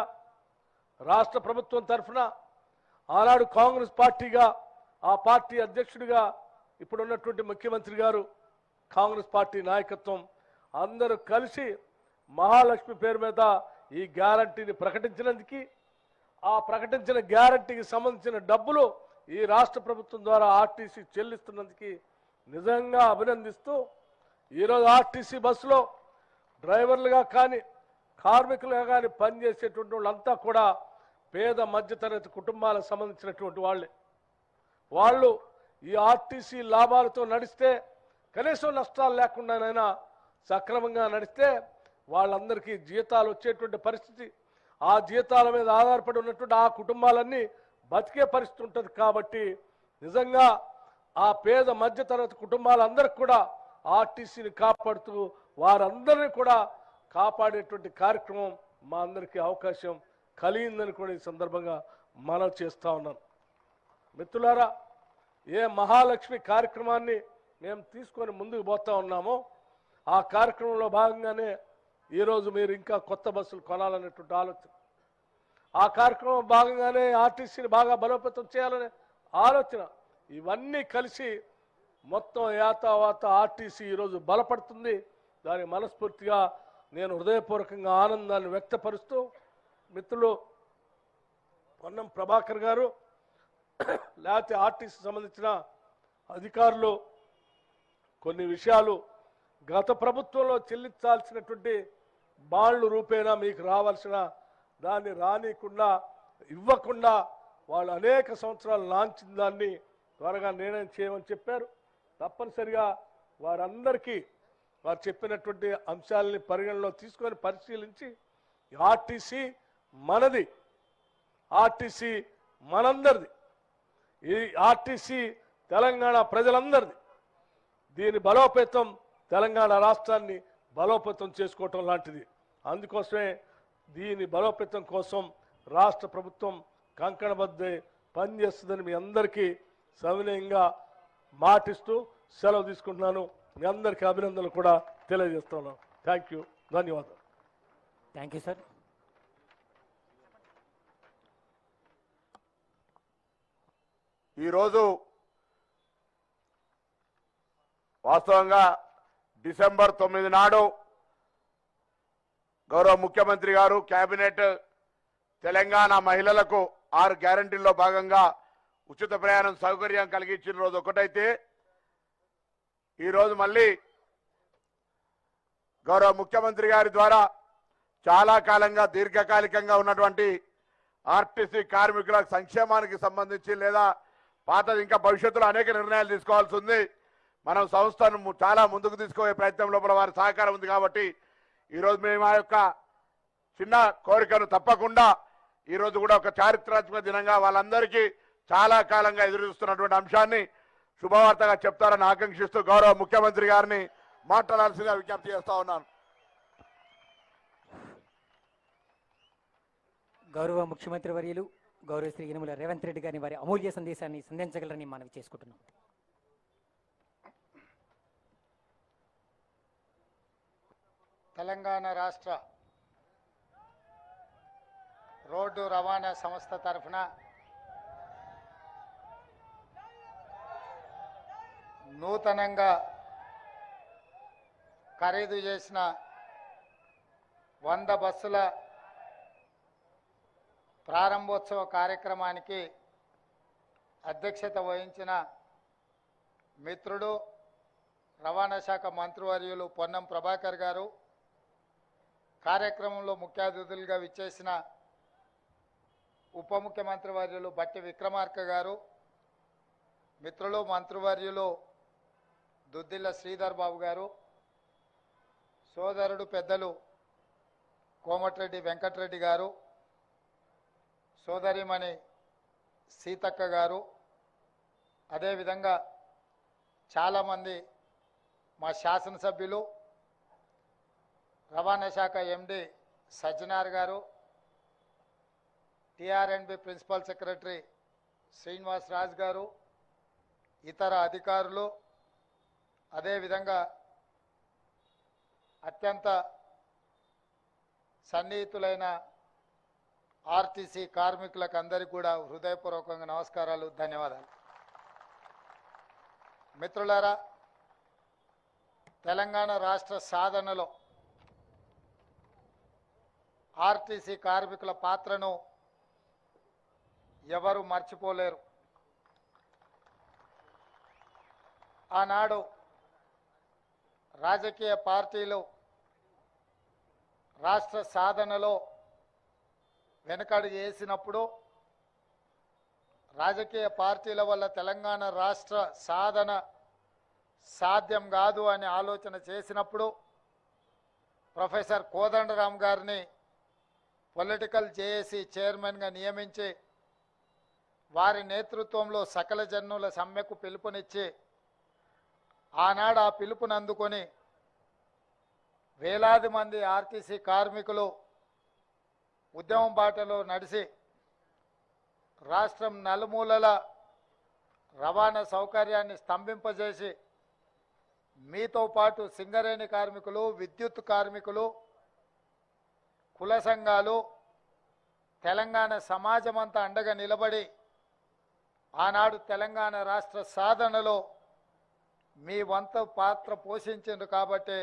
రాష్ట్ర ప్రభుత్వం తరఫున ఆనాడు కాంగ్రెస్ పార్టీగా ఆ పార్టీ అధ్యక్షుడిగా ఇప్పుడున్నటువంటి ముఖ్యమంత్రి గారు, కాంగ్రెస్ పార్టీ నాయకత్వం అందరూ కలిసి మహాలక్ష్మి పేరు మీద ఈ గ్యారంటీని ప్రకటించినందుకు, ఆ ప్రకటించిన గ్యారంటీకి సంబంధించిన డబ్బులు ఈ రాష్ట్ర ప్రభుత్వం ద్వారా ఆర్టీసీ చెల్లిస్తున్నందుకు నిజంగా అభినందిస్తూ ఈరోజు ఆర్టీసీ బస్సులో డ్రైవర్లుగా కానీ కార్మికులుగా కానీ పనిచేసేటువంటి వాళ్ళంతా కూడా పేద మధ్యతరగతి కుటుంబాలకు సంబంధించినటువంటి వాళ్ళే. వాళ్ళు ఈ ఆర్టీసీ లాభాలతో నడిస్తే, కనీసం నష్టాలు లేకుండానైనా సక్రమంగా నడిస్తే వాళ్ళందరికీ జీతాలు వచ్చేటువంటి పరిస్థితి, ఆ జీతాల మీద ఆధారపడి ఉన్నటువంటి ఆ కుటుంబాలన్నీ బతికే పరిస్థితి ఉంటుంది. కాబట్టి నిజంగా ఆ పేద మధ్యతరగతి కుటుంబాలందరికీ కూడా ఆర్టీసీని కాపాడుతూ వారందరినీ కూడా కాపాడేటువంటి కార్యక్రమం మా అందరికీ అవకాశం కలిగిందని కూడా ఈ సందర్భంగా మనవి చేస్తూ ఉన్నాను. మిత్రులారా, ఏ మహాలక్ష్మి కార్యక్రమాన్ని మేము తీసుకొని ముందుకు పోతా ఉన్నామో ఆ కార్యక్రమంలో భాగంగానే ఈరోజు మీరు ఇంకా కొత్త బస్సులు కొనాలనేటువంటి ఆలోచన, ఆ కార్యక్రమం భాగంగానే ఆర్టీసీని బాగా బలోపేతం చేయాలనే ఆలోచన, ఇవన్నీ కలిసి మొత్తం యాతావాత ఆర్టీసీ ఈరోజు బలపడుతుంది. దాని మనస్ఫూర్తిగా నేను హృదయపూర్వకంగా ఆనందాన్ని వ్యక్తపరుస్తూ, మిత్రులు పొన్నం ప్రభాకర్ గారు లేకపోతే ఆర్టీసీ సంబంధించిన అధికారులు కొన్ని విషయాలు గత ప్రభుత్వంలో చెల్లించాల్సినటువంటి బాండ్లు రూపేణా మీకు రావాల్సిన దాన్ని రానికుండా ఇవ్వకుండా వాళ్ళు అనేక సంవత్సరాలు లాంచిన దాన్ని త్వరగా నిర్ణయం చేయమని చెప్పారు. తప్పనిసరిగా వారందరికీ వారు చెప్పినటువంటి అంశాలని పరిగణలో తీసుకొని పరిశీలించి ఆర్టీసీ మనది, ఆర్టీసీ మనందరిది, ఈ ఆర్టీసీ తెలంగాణ ప్రజలందరిది. దీని బలోపేతం తెలంగాణ రాష్ట్రాన్ని బలోపేతం చేసుకోవటం లాంటిది. అందుకోసమే దీని బలోపేతం కోసం రాష్ట్ర ప్రభుత్వం కంకణబద్ధే పనిచేస్తుందని మీ అందరికీ సవినయంగా మాటిస్తూ సెలవు తీసుకుంటున్నాను. మీ అందరికీ అభినందనలు కూడా తెలియజేస్తున్నాను. థ్యాంక్ యూ, ధన్యవాదాలు. Thank you sir. ఈరోజు వాస్తవంగా డిసెంబర్ 9 నాడు గౌరవ ముఖ్యమంత్రి గారు కేబినెట్ తెలంగాణ మహిళలకు 6 గ్యారంటీల్లో భాగంగా ఉచిత ప్రయాణం సౌకర్యం కలిగించిన రోజు ఒకటైతే, ఈరోజు మళ్ళీ గౌరవ ముఖ్యమంత్రి గారి ద్వారా చాలా కాలంగా దీర్ఘకాలికంగా ఉన్నటువంటి ఆర్టీసీ కార్మికుల సంక్షేమానికి సంబంధించి లేదా పాతది ఇంకా భవిష్యత్తులో అనేక నిర్ణయాలు తీసుకోవాల్సి ఉంది. మనం సంస్థను చాలా ముందుకు తీసుకుపోయే ప్రయత్నం లోపల వారి సహకారం ఉంది. కాబట్టి ఈరోజు మేము ఆ యొక్క చిన్న కోరికను తప్పకుండా ఈరోజు కూడా ఒక చారిత్రాత్మక దినంగా వాళ్ళందరికీ చాలా కాలంగా ఎదురు చూస్తున్నటువంటి అంశాన్ని శుభవార్తగా చెప్తారని ఆకాంక్షిస్తూ గౌరవ ముఖ్యమంత్రి గారిని మాట్లాడాల్సిందిగా విజ్ఞప్తి చేస్తా ఉన్నాను. గౌరవ ముఖ్యమంత్రి వర్యులు గౌరవ శ్రీ యనమల రేవంత్ రెడ్డి గారిని వారి అమూల్య సందేశాన్ని సంధించగలరని మనవి చేసుకుంటున్నాం. తెలంగాణ రాష్ట్ర రోడ్డు రవాణా సంస్థ తరఫున నూతనంగా ఖరీదు చేసిన 100 బస్సుల ప్రారంభోత్సవ కార్యక్రమానికి అధ్యక్షత వహించిన మిత్రుడు రవాణా శాఖ మంత్రివర్యులు పొన్నం ప్రభాకర్ గారు, కార్యక్రమంలో ముఖ్య అతిథులుగా విచ్చేసిన ఉప ముఖ్యమంత్రి వర్యులు బట్టి విక్రమార్క గారు, మిత్రులు మంత్రివర్యులు దుద్దిల్ల శ్రీధర్ బాబు గారు, సోదరుడు పెద్దలు కోమటిరెడ్డి వెంకటరెడ్డి గారు, సోదరిమణి సీతక్క గారు, అదేవిధంగా చాలామంది మా శాసనసభ్యులు, రవాణా శాఖ ఎండి సజ్జనార్ గారు, టిఆర్ఎండ్బి ప్రిన్సిపల్ సెక్రటరీ శ్రీనివాస్ రాజ్ గారు, ఇతర అధికారులు, అదేవిధంగా అత్యంత సన్నిహితులైన ఆర్టీసీ కార్మికులకు అందరికీ కూడా హృదయపూర్వకంగా నమస్కారాలు, ధన్యవాదాలు. మిత్రులారా, తెలంగాణ రాష్ట్ర సాధనలో ఆర్టీసీ కార్మికుల పాత్రను ఎవరు మర్చిపోలేరు. ఆనాడు రాజకీయ పార్టీలు రాష్ట్ర సాధనలో వెనకడుగు వేసినప్పుడు, రాజకీయ పార్టీల వల్ల తెలంగాణ రాష్ట్ర సాధన సాధ్యం కాదు అని ఆలోచన చేసినప్పుడు ప్రొఫెసర్ కోదండరామ్ గారిని పొలిటికల్ జేఏసీ చైర్మన్గా నియమించి వారి నేతృత్వంలో సకల జనుల సమ్మెకు పిలుపునిచ్చి ఆనాడు ఆ పిలుపుని అందుకొని వేలాది మంది ఆర్టీసీ కార్మికులు ఉద్యమం బాటలో నడిచి రాష్ట్రం నలుమూలల రవాణా సౌకర్యాన్ని స్తంభింపజేసి మీతో పాటు సింగరేణి కార్మికులు, విద్యుత్ కార్మికులు, కుల సంఘాలు, తెలంగాణ సమాజం అంతా అండగా నిలబడి ఆనాడు తెలంగాణ రాష్ట్ర సాధనలో మీ వంతు పాత్ర పోషించిండ్రు. కాబట్టి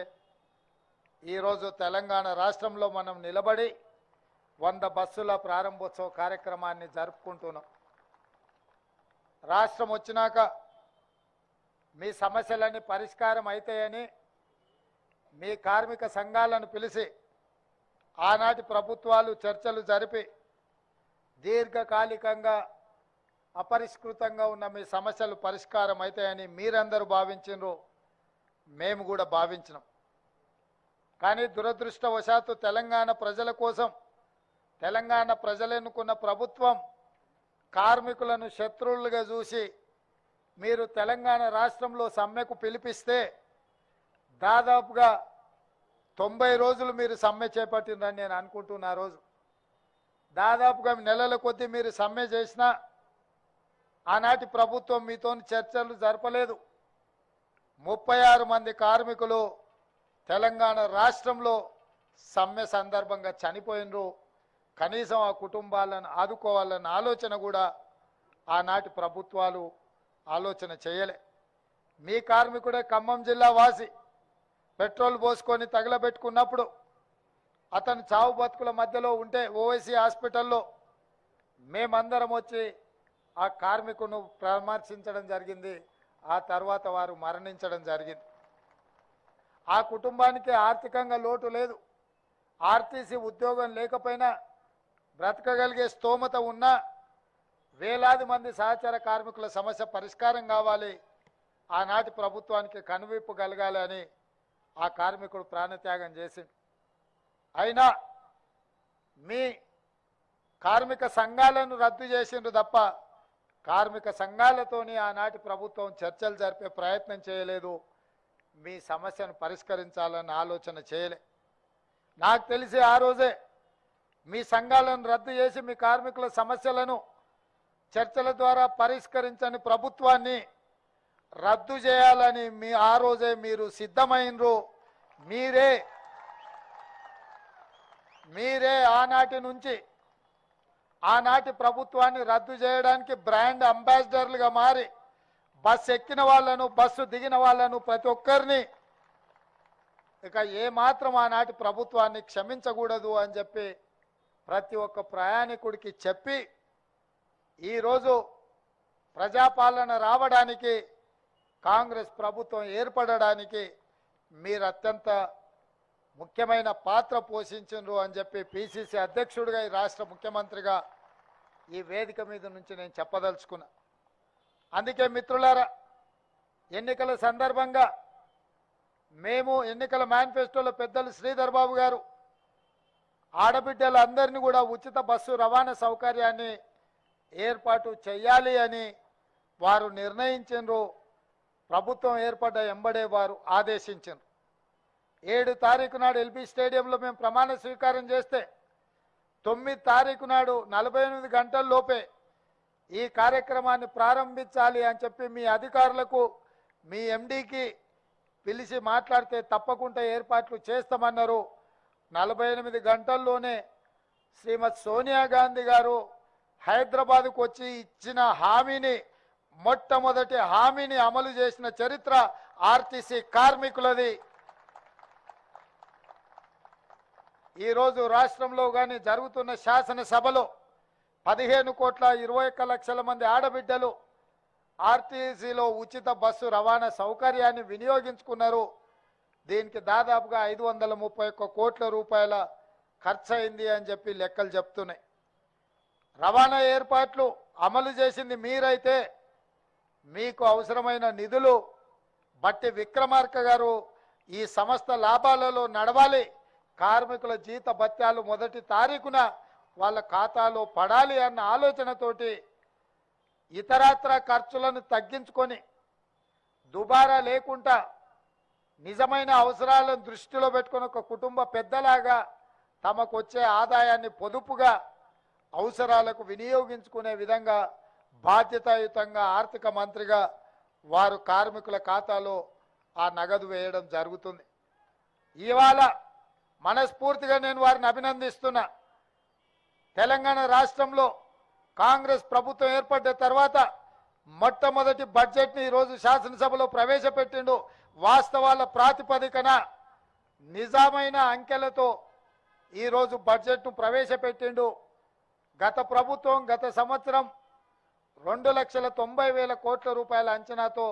ఈరోజు తెలంగాణ రాష్ట్రంలో మనం నిలబడి 100 బస్సుల ప్రారంభోత్సవ కార్యక్రమాన్ని జరుపుకుంటున్నాం. రాష్ట్రం వచ్చినాక మీ సమస్యలన్నీ పరిష్కారం అవుతాయని మీ కార్మిక సంఘాలను పిలిచి ఆనాటి ప్రభుత్వాలు చర్చలు జరిపి దీర్ఘకాలికంగా అపరిష్కృతంగా ఉన్న మీ సమస్యలు పరిష్కారం అవుతాయని మీరందరూ భావించినరు, మేము కూడా భావించినాం. కానీ దురదృష్టవశాత్తు తెలంగాణ ప్రజల కోసం తెలంగాణ ప్రజలెన్నుకున్న ప్రభుత్వం కార్మికులను శత్రువులుగా చూసి మీరు తెలంగాణ రాష్ట్రంలో సమ్మెకు పిలిపిస్తే దాదాపుగా 90 రోజులు మీరు సమ్మె చేపట్టిందని నేను అనుకుంటున్నా. రోజు దాదాపుగా నెలల కొద్దీ మీరు సమ్మె చేసినా ఆనాటి ప్రభుత్వం మీతో చర్చలు జరపలేదు. 36 మంది కార్మికులు తెలంగాణ రాష్ట్రంలో సమ్మె సందర్భంగా చనిపోయినరు. కనీసం ఆ కుటుంబాలను ఆదుకోవాలన్న ఆలోచన కూడా ఆనాటి ప్రభుత్వాలు ఆలోచన చేయలే. మీ కార్మికుడే ఖమ్మం జిల్లా వాసి పెట్రోల్ పోసుకొని తగలబెట్టుకున్నప్పుడు అతను చావు బతుకుల మధ్యలో ఉంటే ఓవైసీ హాస్పిటల్లో మేమందరం వచ్చి ఆ కార్మికును పరామర్శించడం జరిగింది. ఆ తర్వాత వారు మరణించడం జరిగింది. ఆ కుటుంబానికి ఆర్థికంగా లోటు లేదు. ఆర్టీసీ ఉద్యోగం లేకపోయినా బ్రతకగలిగే స్తోమత ఉన్నా వేలాది మంది సహచర కార్మికుల సమస్య పరిష్కారం కావాలి, ఆనాటి ప్రభుత్వానికి కనువిప్పు కలగాలి అని ఆ కార్మికుడు ప్రాణత్యాగం చేసింది. అయినా మీ కార్మిక సంఘాలను రద్దు చేసిండ్రు తప్ప కార్మిక సంఘాలతోని ఆనాటి ప్రభుత్వం చర్చలు జరిపే ప్రయత్నం చేయలేదు. మీ సమస్యను పరిష్కరించాలన్న ఆలోచన చేయలే. నాకు తెలిసి ఆ రోజే మీ సంఘాలను రద్దు చేసి మీ కార్మికుల సమస్యలను చర్చల ద్వారా పరిష్కరించని ప్రభుత్వాన్ని రద్దు చేయాలని ఆ రోజే మీరు సిద్ధమైనరు. మీరే ఆనాటి నుంచి ఆనాటి ప్రభుత్వాన్ని రద్దు చేయడానికి బ్రాండ్ అంబాసిడర్లుగా మారి బస్సు ఎక్కిన వాళ్ళను, బస్సు దిగిన వాళ్ళను ప్రతి ఒక్కరిని ఇక ఏమాత్రం ఆనాటి ప్రభుత్వాన్ని క్షమించకూడదు అని చెప్పి ప్రతి ఒక్క ప్రయాణికుడికి చెప్పి ఈరోజు ప్రజాపాలన రావడానికి, కాంగ్రెస్ ప్రభుత్వం ఏర్పడడానికి మీరు అత్యంత ముఖ్యమైన పాత్ర పోషించరు అని చెప్పి పిసిసి అధ్యక్షుడిగా, ఈ రాష్ట్ర ముఖ్యమంత్రిగా ఈ వేదిక మీద నుంచి నేను చెప్పదలుచుకున్నా. అందుకే మిత్రులారా, ఎన్నికల సందర్భంగా మేము ఎన్నికల మేనిఫెస్టోలో పెద్దలు శ్రీధర్ బాబు గారు ఆడబిడ్డలందరినీ కూడా ఉచిత బస్సు రవాణా సౌకర్యాన్ని ఏర్పాటు చేయాలి అని వారు నిర్ణయించారు. ప్రభుత్వం ఏర్పడ్డ ఎంబడే వారు ఆదేశించారు. 7 తారీఖు నాడు ఎల్బీ స్టేడియంలో మేము ప్రమాణ స్వీకారం చేస్తే 9 తారీఖు నాడు 48 గంటల లోపే ఈ కార్యక్రమాన్ని ప్రారంభించాలి అని చెప్పి మీ అధికారులకు మీ ఎండీకి పిలిచి మాట్లాడితే తప్పకుండా ఏర్పాట్లు చేస్తామన్నారు. 48 గంటల్లోనే శ్రీమతి సోనియా గాంధీ గారు హైదరాబాద్కు వచ్చి ఇచ్చిన హామీని, మొట్టమొదటి హామీని అమలు చేసిన చరిత్ర ఆర్టీసీ కార్మికులది. ఈరోజు రాష్ట్రంలో కానీ జరుగుతున్న శాసనసభలో 15,21,00,000 మంది ఆడబిడ్డలు ఆర్టీసీలో ఉచిత బస్సు రవాణా సౌకర్యాన్ని వినియోగించుకున్నారు. దీనికి దాదాపుగా 531 కోట్ల రూపాయల ఖర్చు అయింది అని చెప్పి లెక్కలు చెప్తున్నాయి. రవాణా ఏర్పాట్లు అమలు చేసింది మీరైతే మీకు అవసరమైన నిధులు బట్టి విక్రమార్క గారు ఈ సంస్థ లాభాలలో నడవాలి, కార్మికుల జీత భత్యాలు 1 తారీఖున వాళ్ళ ఖాతాలో పడాలి అన్న ఆలోచనతోటి ఇతరత్ర ఖర్చులను తగ్గించుకొని దుబారా లేకుండా నిజమైన అవసరాలను దృష్టిలో పెట్టుకుని ఒక కుటుంబ పెద్దలాగా తమకు వచ్చే ఆదాయాన్ని పొదుపుగా అవసరాలకు వినియోగించుకునే విధంగా బాధ్యతాయుతంగా ఆర్థిక మంత్రిగా వారు కార్మికుల ఖాతాలో ఆ నగదు వేయడం జరుగుతుంది. ఇవాళ మనస్ఫూర్తిగా నేను వారిని అభినందిస్తున్నా. తెలంగాణ రాష్ట్రంలో కాంగ్రెస్ ప్రభుత్వం ఏర్పడ్డ తర్వాత మొట్టమొదటి బడ్జెట్ని ఈరోజు శాసనసభలో ప్రవేశపెట్టిండు. వాస్తవాల ప్రాతిపదికన నిజమైన అంకెలతో ఈరోజు బడ్జెట్ను ప్రవేశపెట్టిండు. గత ప్రభుత్వం గత సంవత్సరం 2,90,000 కోట్ల రూపాయల అంచనాతో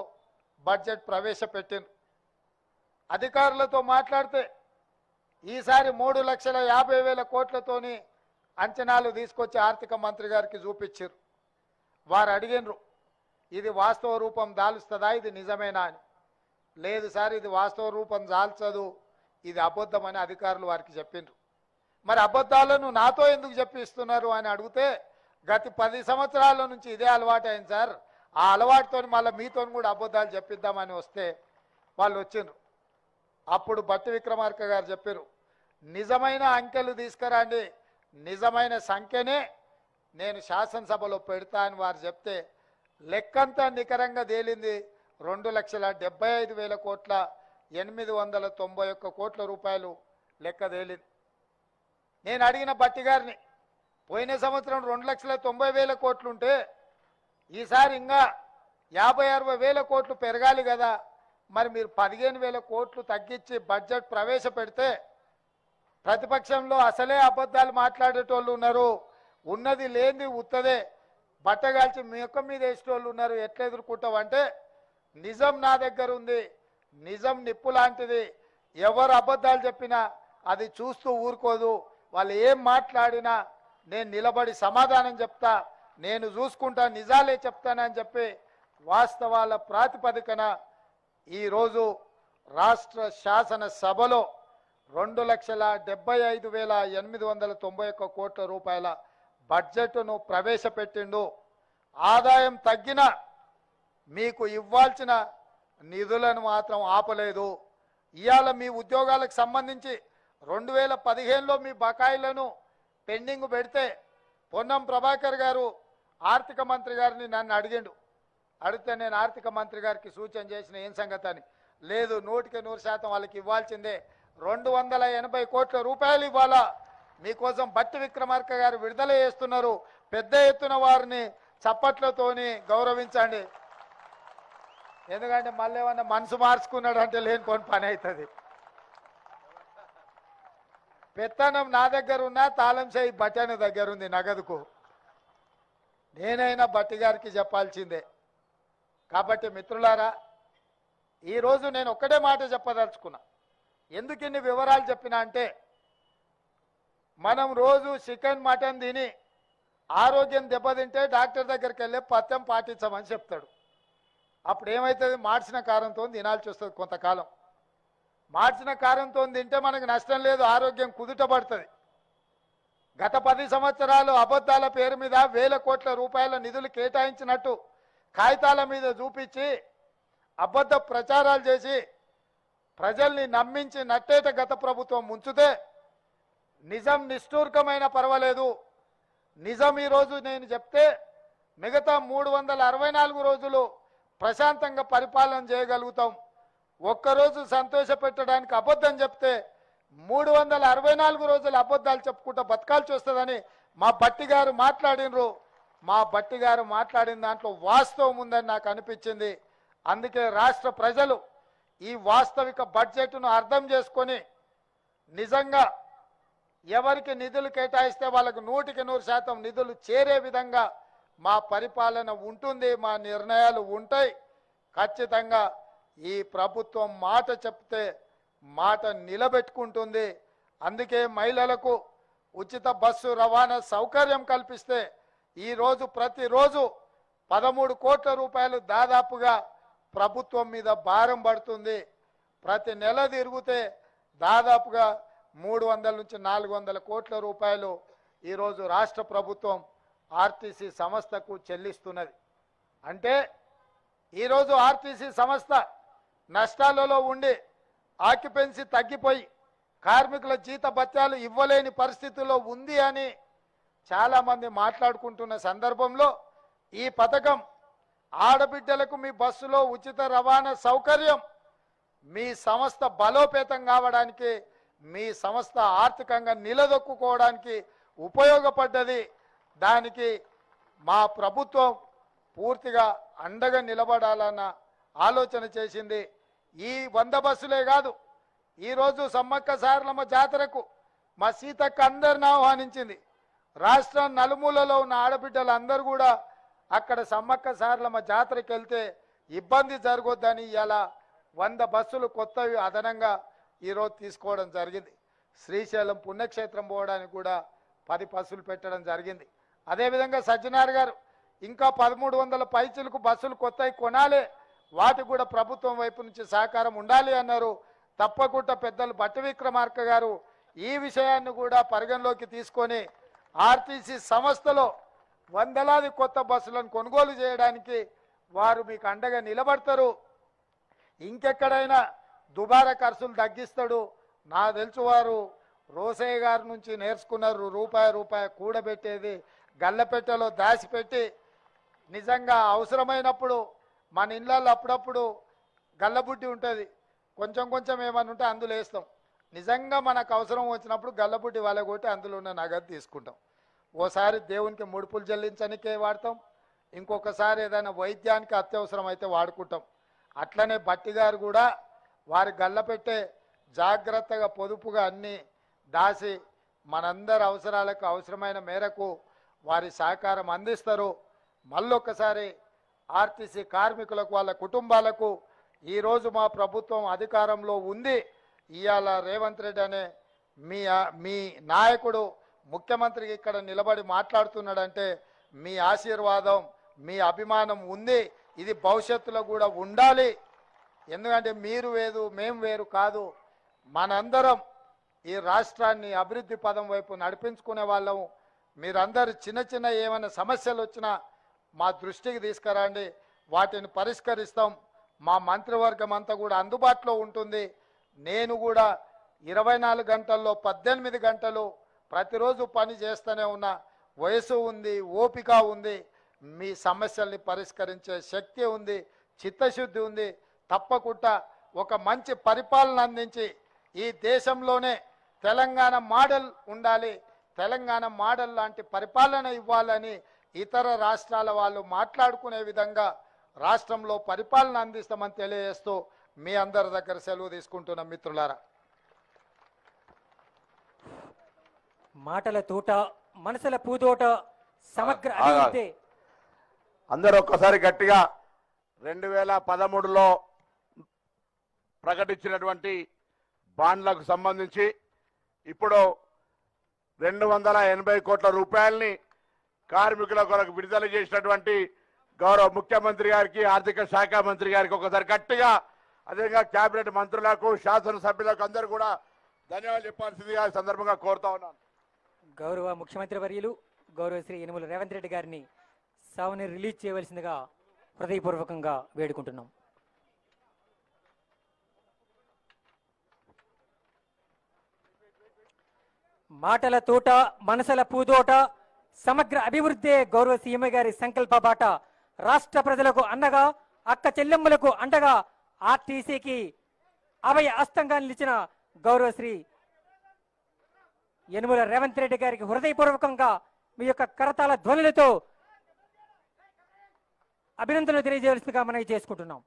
బడ్జెట్ ప్రవేశపెట్టింది. అధికారులతో మాట్లాడితే ఈసారి 3,50,000 కోట్లతోని అంచనాలు తీసుకొచ్చి ఆర్థిక మంత్రి గారికి చూపించారు. వారు అడిగినరు, ఇది వాస్తవ రూపం దాలుస్తుందా, ఇది నిజమేనా అని. లేదు సార్, ఇది వాస్తవ రూపం దాల్చదు, ఇది అబద్ధమని అధికారులు వారికి చెప్పిండ్రు. మరి అబద్ధాలను నాతో ఎందుకు చెప్పిస్తున్నారు అని అడిగితే, గత 10 సంవత్సరాల నుంచి ఇదే అలవాటు అయింది సార్, ఆ అలవాటుతో మళ్ళీ మీతో కూడా అబద్ధాలు చెప్పిద్దామని వస్తే వాళ్ళు వచ్చిండ్రు. అప్పుడు బట్టి విక్రమార్క గారు చెప్పారు, నిజమైన అంకెలు తీసుకురండి, నిజమైన సంఖ్యనే నేను శాసనసభలో పెడతా అని వారు చెప్తే లెక్కంతా నికరంగా తేలింది 2,75,000 కోట్ల 891 కోట్ల రూపాయలు లెక్క తేలింది. నేను అడిగిన బట్టి గారిని, పోయిన సంవత్సరం 2,90,000 కోట్లు ఉంటే ఈసారి ఇంకా 50,000-60,000 కోట్లు పెరగాలి కదా, మరి మీరు 15,000 కోట్లు తగ్గించి బడ్జెట్ ప్రవేశపెడితే ప్రతిపక్షంలో అసలే అబద్ధాలు మాట్లాడేటోళ్ళు ఉన్నారు, ఉన్నది లేనిది ఉత్తదే బట్టగాల్చి ముఖం మీద వేసేటోళ్ళు ఉన్నారు, ఎట్లా ఎదుర్కొంటావంటే నిజం నా దగ్గర ఉంది, నిజం నిప్పు లాంటిది, ఎవరు అబద్ధాలు చెప్పినా అది చూస్తూ ఊరుకోదు, వాళ్ళు ఏం మాట్లాడినా నేను నిలబడి సమాధానం చెప్తా, నేను చూసుకుంటా, నిజాలే చెప్తానని చెప్పి వాస్తవాల ప్రాతిపదికన ఈరోజు రాష్ట్ర శాసనసభలో 2,75,891 కోట్ల రూపాయల బడ్జెట్ను ప్రవేశపెట్టిండు. ఆదాయం తగ్గిన మీకు ఇవ్వాల్సిన నిధులను మాత్రం ఆపలేదు. ఇవాళ మీ ఉద్యోగాలకు సంబంధించి 2015లో మీ బకాయిలను పెండింగ్ పెడితే పొన్నం ప్రభాకర్ గారు ఆర్థిక మంత్రి గారిని నన్ను అడిగిండు. అడిగితే నేను ఆర్థిక మంత్రి గారికి సూచన చేసిన ఏం సంగతి అని. లేదు, 100% వాళ్ళకి ఇవ్వాల్సిందే, 280 కోట్ల రూపాయలు ఇవ్వాలా, మీకోసం బట్టి విక్రమార్క గారు విడుదల చేస్తున్నారు, పెద్ద ఎత్తున వారిని చప్పట్లతోని గౌరవించండి. ఎందుకంటే మళ్ళీ ఏమన్నా మనసు మార్చుకున్నాడు అంటే లేనిపోని పని అవుతుంది. పెత్తనం నా దగ్గర ఉన్నా తాళం చేయి బట్టన దగ్గర ఉంది నగదుకు, నేనైనా బట్టి గారికి చెప్పాల్సిందే. కాబట్టి మిత్రులారా, ఈరోజు నేను ఒక్కటే మాట చెప్పదలుచుకున్నా. ఎందుకు ఇన్ని వివరాలు చెప్పినా అంటే, మనం రోజు చికెన్ మటన్ తిని ఆరోగ్యం దెబ్బతింటే డాక్టర్ దగ్గరికి వెళ్ళి పథ్యం పాటించమని చెప్తాడు. అప్పుడు ఏమవుతుంది, మార్చిన కారంతో తినాల్సి వస్తుంది కొంతకాలం. మార్చిన కారంతో తింటే మనకు నష్టం లేదు, ఆరోగ్యం కుదుటపడుతుంది. గత 10 సంవత్సరాలు అబద్ధాల పేరు మీద 1,000 కోట్ల రూపాయల నిధులు కేటాయించినట్టు కాగితాల మీద చూపించి అబద్ధ ప్రచారాలు చేసి ప్రజల్ని నమ్మించి నట్టేట గత ప్రభుత్వం ముంచుతే నిజం నిష్ఠూర్కమైన పర్వాలేదు. నిజం ఈరోజు నేను చెప్తే మిగతా 364 రోజులు ప్రశాంతంగా పరిపాలన చేయగలుగుతాం. ఒక్కరోజు సంతోష పెట్టడానికి అబద్ధం చెప్తే 364 రోజులు అబద్ధాలు చెప్పుకుంటూ బతకాల్సి వస్తుందని మా బట్టి గారు మాట్లాడినరు. మా బట్టి గారు మాట్లాడిన దాంట్లో వాస్తవం ఉందని నాకు అనిపించింది. అందుకే రాష్ట్ర ప్రజలు ఈ వాస్తవిక బడ్జెట్ను అర్థం చేసుకొని నిజంగా ఎవరికి నిధులు కేటాయిస్తే వాళ్ళకు 100% నిధులు చేరే విధంగా మా పరిపాలన ఉంటుంది, మా నిర్ణయాలు ఉంటాయి. ఖచ్చితంగా ఈ ప్రభుత్వం మాట చెప్తే మాట నిలబెట్టుకుంటుంది. అందుకే మహిళలకు ఉచిత బస్సు రవాణా సౌకర్యం కల్పిస్తే ఈరోజు ప్రతిరోజు 13 కోట్ల రూపాయలు దాదాపుగా ప్రభుత్వం మీద భారం పడుతుంది. ప్రతి నెల తిరిగితే దాదాపుగా 300 నుంచి 400 కోట్ల రూపాయలు ఈరోజు రాష్ట్ర ప్రభుత్వం ఆర్టీసీ సంస్థకు చెల్లిస్తున్నది. అంటే ఈరోజు ఆర్టీసీ సంస్థ నష్టాలలో ఉండి ఆక్యుపెన్సీ తగ్గిపోయి కార్మికుల జీత భత్యాలు ఇవ్వలేని పరిస్థితుల్లో ఉంది అని చాలామంది మాట్లాడుకుంటున్న సందర్భంలో ఈ పథకం ఆడబిడ్డలకు మీ బస్సులో ఉచిత రవాణా సౌకర్యం మీ సంస్థ బలోపేతం కావడానికి, మీ సంస్థ ఆర్థికంగా నిలదొక్కుకోవడానికి ఉపయోగపడ్డది. దానికి మా ప్రభుత్వం పూర్తిగా అండగా నిలబడాలన్న ఆలోచన చేసింది. ఈ 100 బస్సులే కాదు, ఈరోజు సమ్మక్క సారలమ్మ జాతరకు మా సీతక్క అందరిని ఆహ్వానించింది. రాష్ట్రం నలుమూలలో ఉన్న ఆడబిడ్డలందరూ కూడా అక్కడ సమ్మక్క సారలమ్మ జాతరకు వెళ్తే ఇబ్బంది జరగొద్దని ఇలా 100 బస్సులు కొత్తవి అదనంగా ఈరోజు తీసుకోవడం జరిగింది. శ్రీశైలం పుణ్యక్షేత్రం పోవడానికి కూడా 10 బస్సులు పెట్టడం జరిగింది. అదేవిధంగా సజ్జనార్ గారు ఇంకా 1300 పైచులకు బస్సులు కొత్తవి కొనాలి, వాటికి కూడా ప్రభుత్వం వైపు నుంచి సహకారం ఉండాలి అన్నారు. తప్పకుండా పెద్దలు బట్టి విక్రమార్క గారు ఈ విషయాన్ని కూడా పరిగణలోకి తీసుకొని ఆర్టీసీ సంస్థలో వందలాది కొత్త బస్సులను కొనుగోలు చేయడానికి వారు మీకు అండగా నిలబడతారు. ఇంకెక్కడైనా దుబారా ఖర్చులు తగ్గిస్తాడు. నా తెలుసు వారు రోసయ్య గారి నుంచి నేర్చుకున్నారు. రూపాయి కూడబెట్టేది గల్లపెట్టెలో దాచిపెట్టి నిజంగా అవసరమైనప్పుడు మన ఇళ్ళల్లో అప్పుడప్పుడు గల్లబుడ్డి ఉంటుంది, కొంచెం ఏమన్నా ఉంటే అందులో వేస్తాం. నిజంగా మనకు అవసరం వచ్చినప్పుడు గల్లబుడ్డి వలగొట్టి అందులో ఉన్న నగదు తీసుకుంటాం. ఓసారి దేవునికి ముడుపులు చెల్లించడానికే వాడతాం, ఇంకొకసారి ఏదైనా వైద్యానికి అత్యవసరం అయితే వాడుకుంటాం. అట్లనే బట్టి గారు కూడా వారి గల్లపెట్టే జాగ్రత్తగా పొదుపుగా అన్నీ దాసి మనందరి అవసరాలకు అవసరమైన మేరకు వారి సహకారం అందిస్తారు. మళ్ళొక్కసారి ఆర్టీసీ కార్మికులకు వాళ్ళ కుటుంబాలకు ఈరోజు మా ప్రభుత్వం అధికారంలో ఉంది. ఇవాళ రేవంత్ రెడ్డి అనే మీ నాయకుడు ముఖ్యమంత్రికి ఇక్కడ నిలబడి మాట్లాడుతున్నాడంటే మీ ఆశీర్వాదం మీ అభిమానం ఉంది. ఇది భవిష్యత్తులో కూడా ఉండాలి. ఎందుకంటే మీరు వేరు మేము వేరు కాదు, మనందరం ఈ రాష్ట్రాన్ని అభివృద్ధి పదం వైపు నడిపించుకునే వాళ్ళం. మీరందరూ చిన్న ఏమైనా సమస్యలు వచ్చినా మా దృష్టికి తీసుకురండి, వాటిని పరిష్కరిస్తాం. మా మంత్రివర్గం అంతా కూడా అందుబాటులో ఉంటుంది. నేను కూడా 24 గంటల్లో 18 గంటలు ప్రతిరోజు పని చేస్తూనే ఉన్నా. వయసు ఉంది, ఓపిక ఉంది, మీ సమస్యల్ని పరిష్కరించే శక్తి ఉంది, చిత్తశుద్ధి ఉంది. తప్పకుండా ఒక మంచి పరిపాలన అందించి ఈ దేశంలోనే తెలంగాణ మోడల్ ఉండాలి, తెలంగాణ మోడల్ లాంటి పరిపాలన ఇవ్వాలని ఇతర రాష్ట్రాల వాళ్ళు మాట్లాడుకునే విధంగా రాష్ట్రంలో పరిపాలన అందిస్తామని తెలియజేస్తూ మీ అందరి దగ్గర సెలవు తీసుకుంటున్న మిత్రులారా. మాటల తోట మనసుల పూదోట సమగ్ర అభివృద్ధి. అందరూ ఒక్కసారి గట్టిగా 2013లో ప్రకటించినటువంటి బాండ్లకు సంబంధించి ఇప్పుడు 280 కోట్ల రూపాయలని కార్మికుల కొరకు విడుదల చేసినటువంటి గౌరవ ముఖ్యమంత్రి గారికి, ఆర్థిక శాఖ మంత్రి గారికి ఒకసారి గట్టిగా, అదేవిధంగా కేబినెట్ మంత్రులకు, శాసనసభ్యులకు అందరూ కూడా ధన్యవాదాలు చెప్పాల్సిందిగా ఈ సందర్భంగా కోరుతా ఉన్నాను. గౌరవ ముఖ్యమంత్రి వర్యులు గౌరవ శ్రీ యనుమల రేవంత్ రెడ్డి గారిని సభని రిలీజ్ చేయవలసిందిగా హృదయపూర్వకంగా వేడుకుంటున్నాం. మాటల తోట మనసుల పూదోట సమగ్ర అభివృద్ధి గౌరవ సీఎం గారి సంకల్ప బాట. రాష్ట్ర ప్రజలకు అండగా అక్క చెల్లెమ్మలకు అండగా ఆర్టీసీకి అభయ హస్తంగా నిలిచిన గౌరవ శ్రీ యనుమల రేవంత్ రెడ్డి గారికి హృదయపూర్వకంగా మీ యొక్క కరతాల ధ్వనులతో అభినందనలు తెలియజేయాల్సిందిగా మనవి చేసుకుంటున్నాం.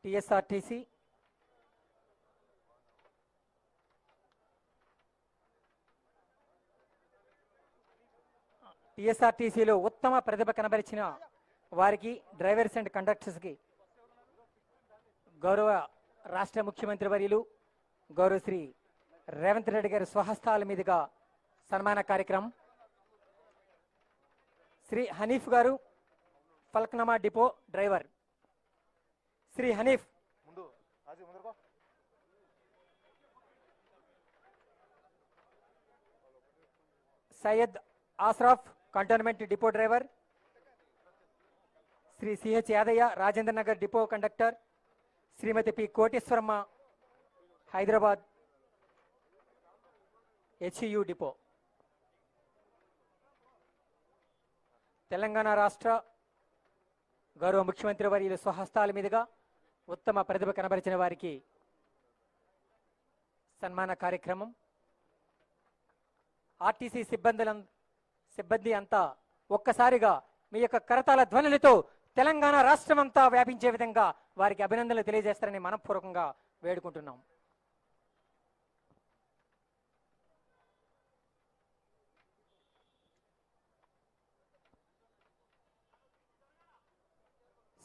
టిఎస్ఆర్టీసీ టిఎస్ఆర్టీసీలో ఉత్తమ ప్రతిభ కనబరిచిన వారికి డ్రైవర్స్ అండ్ కండక్టర్స్కి గౌరవ రాష్ట్ర ముఖ్యమంత్రి వర్యులు గౌరవ శ్రీ రేవంత్ రెడ్డి గారి స్వహస్తాల మీదుగా సన్మాన కార్యక్రమం. Shri Hanif garu Falaknuma depot driver. Shri Hanif Syed Ashraf cantonment depot driver. Shri CH Yadaiah Rajendra Nagar depot conductor. Shrimati P Koteswaramma Hyderabad HU depot. Telangana రాష్ట్ర గౌరవ ముఖ్యమంత్రి వర్యుల స్వహస్తాల మీదుగా ఉత్తమ ప్రతిభ కనబరిచిన వారికి సన్మాన కార్యక్రమం. ఆర్టీసీ సిబ్బంది అంతా ఒక్కసారిగా మీ యొక్క కరతాల ధ్వనులతో తెలంగాణ రాష్ట్రం అంతా వ్యాపించే విధంగా వారికి అభినందనలు తెలియజేస్తారని మనపూర్వకంగా వేడుకుంటున్నాం.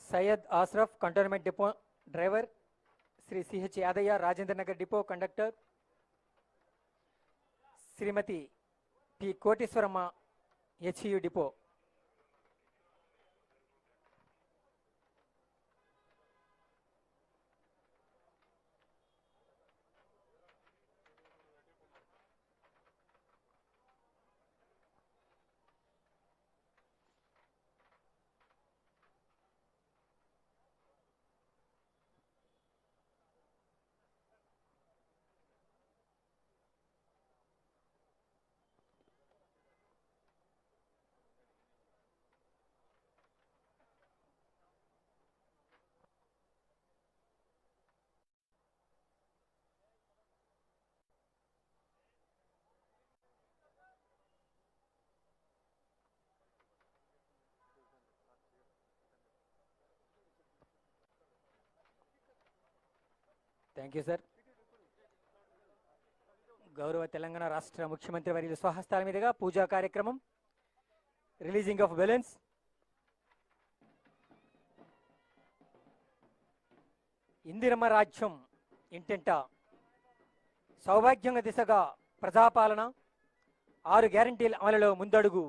Syed Ashraf cantonment depot driver. Shri CH Yadaiah Rajendra Nagar depot conductor. Shrimati P Koteswaramma HU depot. Thank you sir. గౌరవ తెలంగాణ రాష్ట్ర ముఖ్యమంత్రి వర్యుల స్వహస్తాల మీదుగా పూజా కార్యక్రమం. Releasing of balloons. ఇందిరమ్మ రాజ్యం ఇంటింట సౌభాగ్యంగా దిశగా ప్రజాపాలన 6 గ్యారంటీల అమలులో ముందడుగు.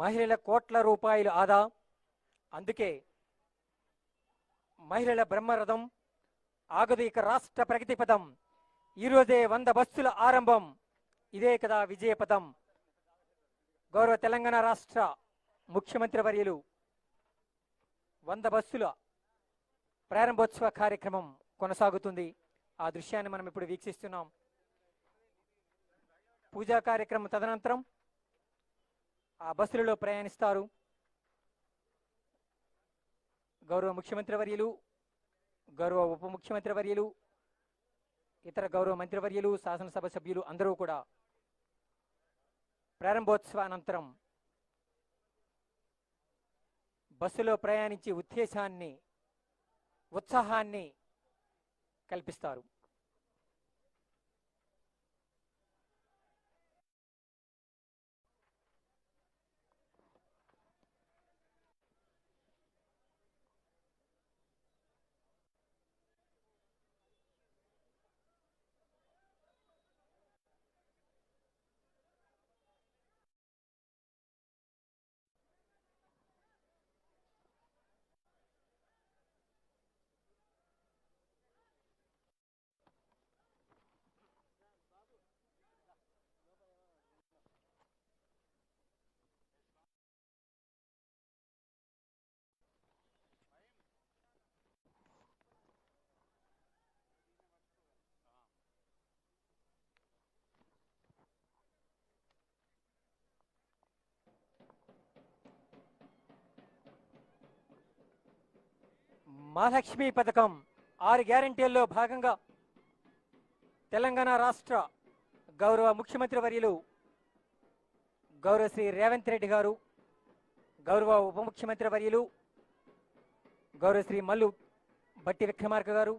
మహిళల కోట్ల రూపాయలు ఆదా. అందుకే మహిళల బ్రహ్మరథం ఆగదు ఇక రాష్ట్ర ప్రగతి పదం. ఈరోజే 100 బస్సుల ఆరంభం. ఇదే కదా విజయ పదం. గౌరవ తెలంగాణ రాష్ట్ర ముఖ్యమంత్రి వర్యులు 100 బస్సుల ప్రారంభోత్సవ కార్యక్రమం కొనసాగుతుంది. ఆ దృశ్యాన్ని మనం ఇప్పుడు వీక్షిస్తున్నాం. పూజా కార్యక్రమం తదనంతరం ఆ బస్సులలో ప్రయాణిస్తారు. గౌరవ ముఖ్యమంత్రి వర్యులు గౌరవ ఉప ముఖ్యమంత్రి వర్యులు, ఇతర గౌరవ మంత్రివర్యులు, శాసనసభ సభ్యులు అందరూ కూడా ప్రారంభోత్సవ అనంతరం బస్సులో ప్రయాణించి ఉత్సాహాన్ని కల్పిస్తారు. మహాలక్ష్మి పథకం 6 గ్యారెంటీల్లో భాగంగా తెలంగాణ రాష్ట్ర గౌరవ ముఖ్యమంత్రి వర్యులు గౌరవ శ్రీ రేవంత్ రెడ్డి గారు, గౌరవ ఉప ముఖ్యమంత్రి వర్యులు గౌరవ శ్రీ మల్లు బట్టి విక్రమార్క గారు,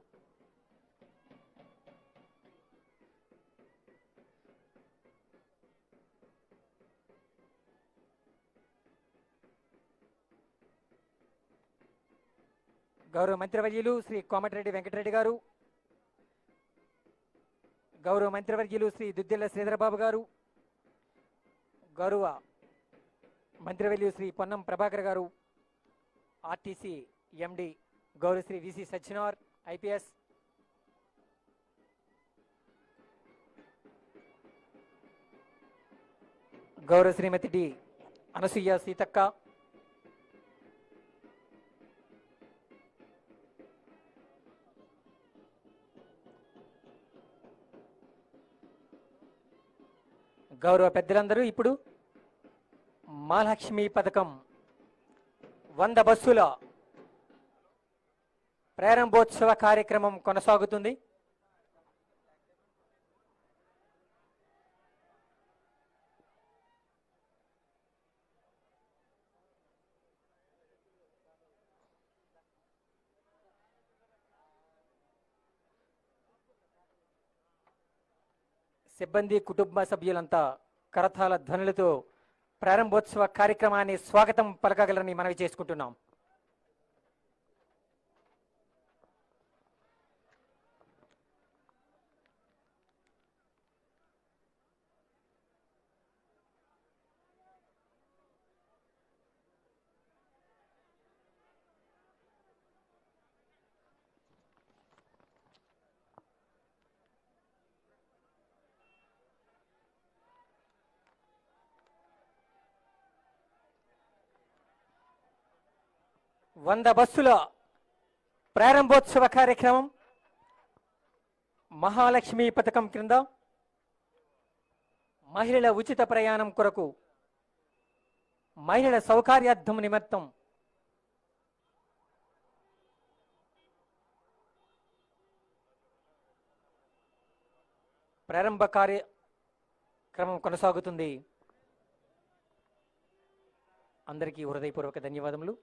గౌరవ మంత్రివర్యులు శ్రీ కోమటిరెడ్డి వెంకటరెడ్డి గారు, గౌరవ మంత్రివర్యులు శ్రీ దుద్దిల్ల శ్రీధరబాబు గారు, గౌరవ మంత్రివర్యులు శ్రీ పొన్నం ప్రభాకర్ గారు, ఆర్టీసీ ఎండి గౌరవ శ్రీ విసి సజ్జనార్ ఐపీఎస్, గౌరవ శ్రీమతి డి అనసూయ సీతక్క, గౌరవ పెద్దలందరూ ఇప్పుడు మహాలక్ష్మి పథకం 100 బస్సుల ప్రారంభోత్సవ కార్యక్రమం కొనసాగుతుంది. సిబ్బంది కుటుంబ సభ్యులంతా కరతాళ ధ్వనులతో ప్రారంభోత్సవ కార్యక్రమాన్ని స్వాగతం పలకగలరని మనవి చేసుకుంటున్నాం. వంద బస్సుల ప్రారంభోత్సవ కార్యక్రమం మహాలక్ష్మి పథకం క్రింద మహిళల ఉచిత ప్రయాణం కొరకు మహిళల సౌకర్యార్థం నిమిత్తం ప్రారంభ కార్యక్రమం కొనసాగుతుంది. అందరికీ హృదయపూర్వక ధన్యవాదములు.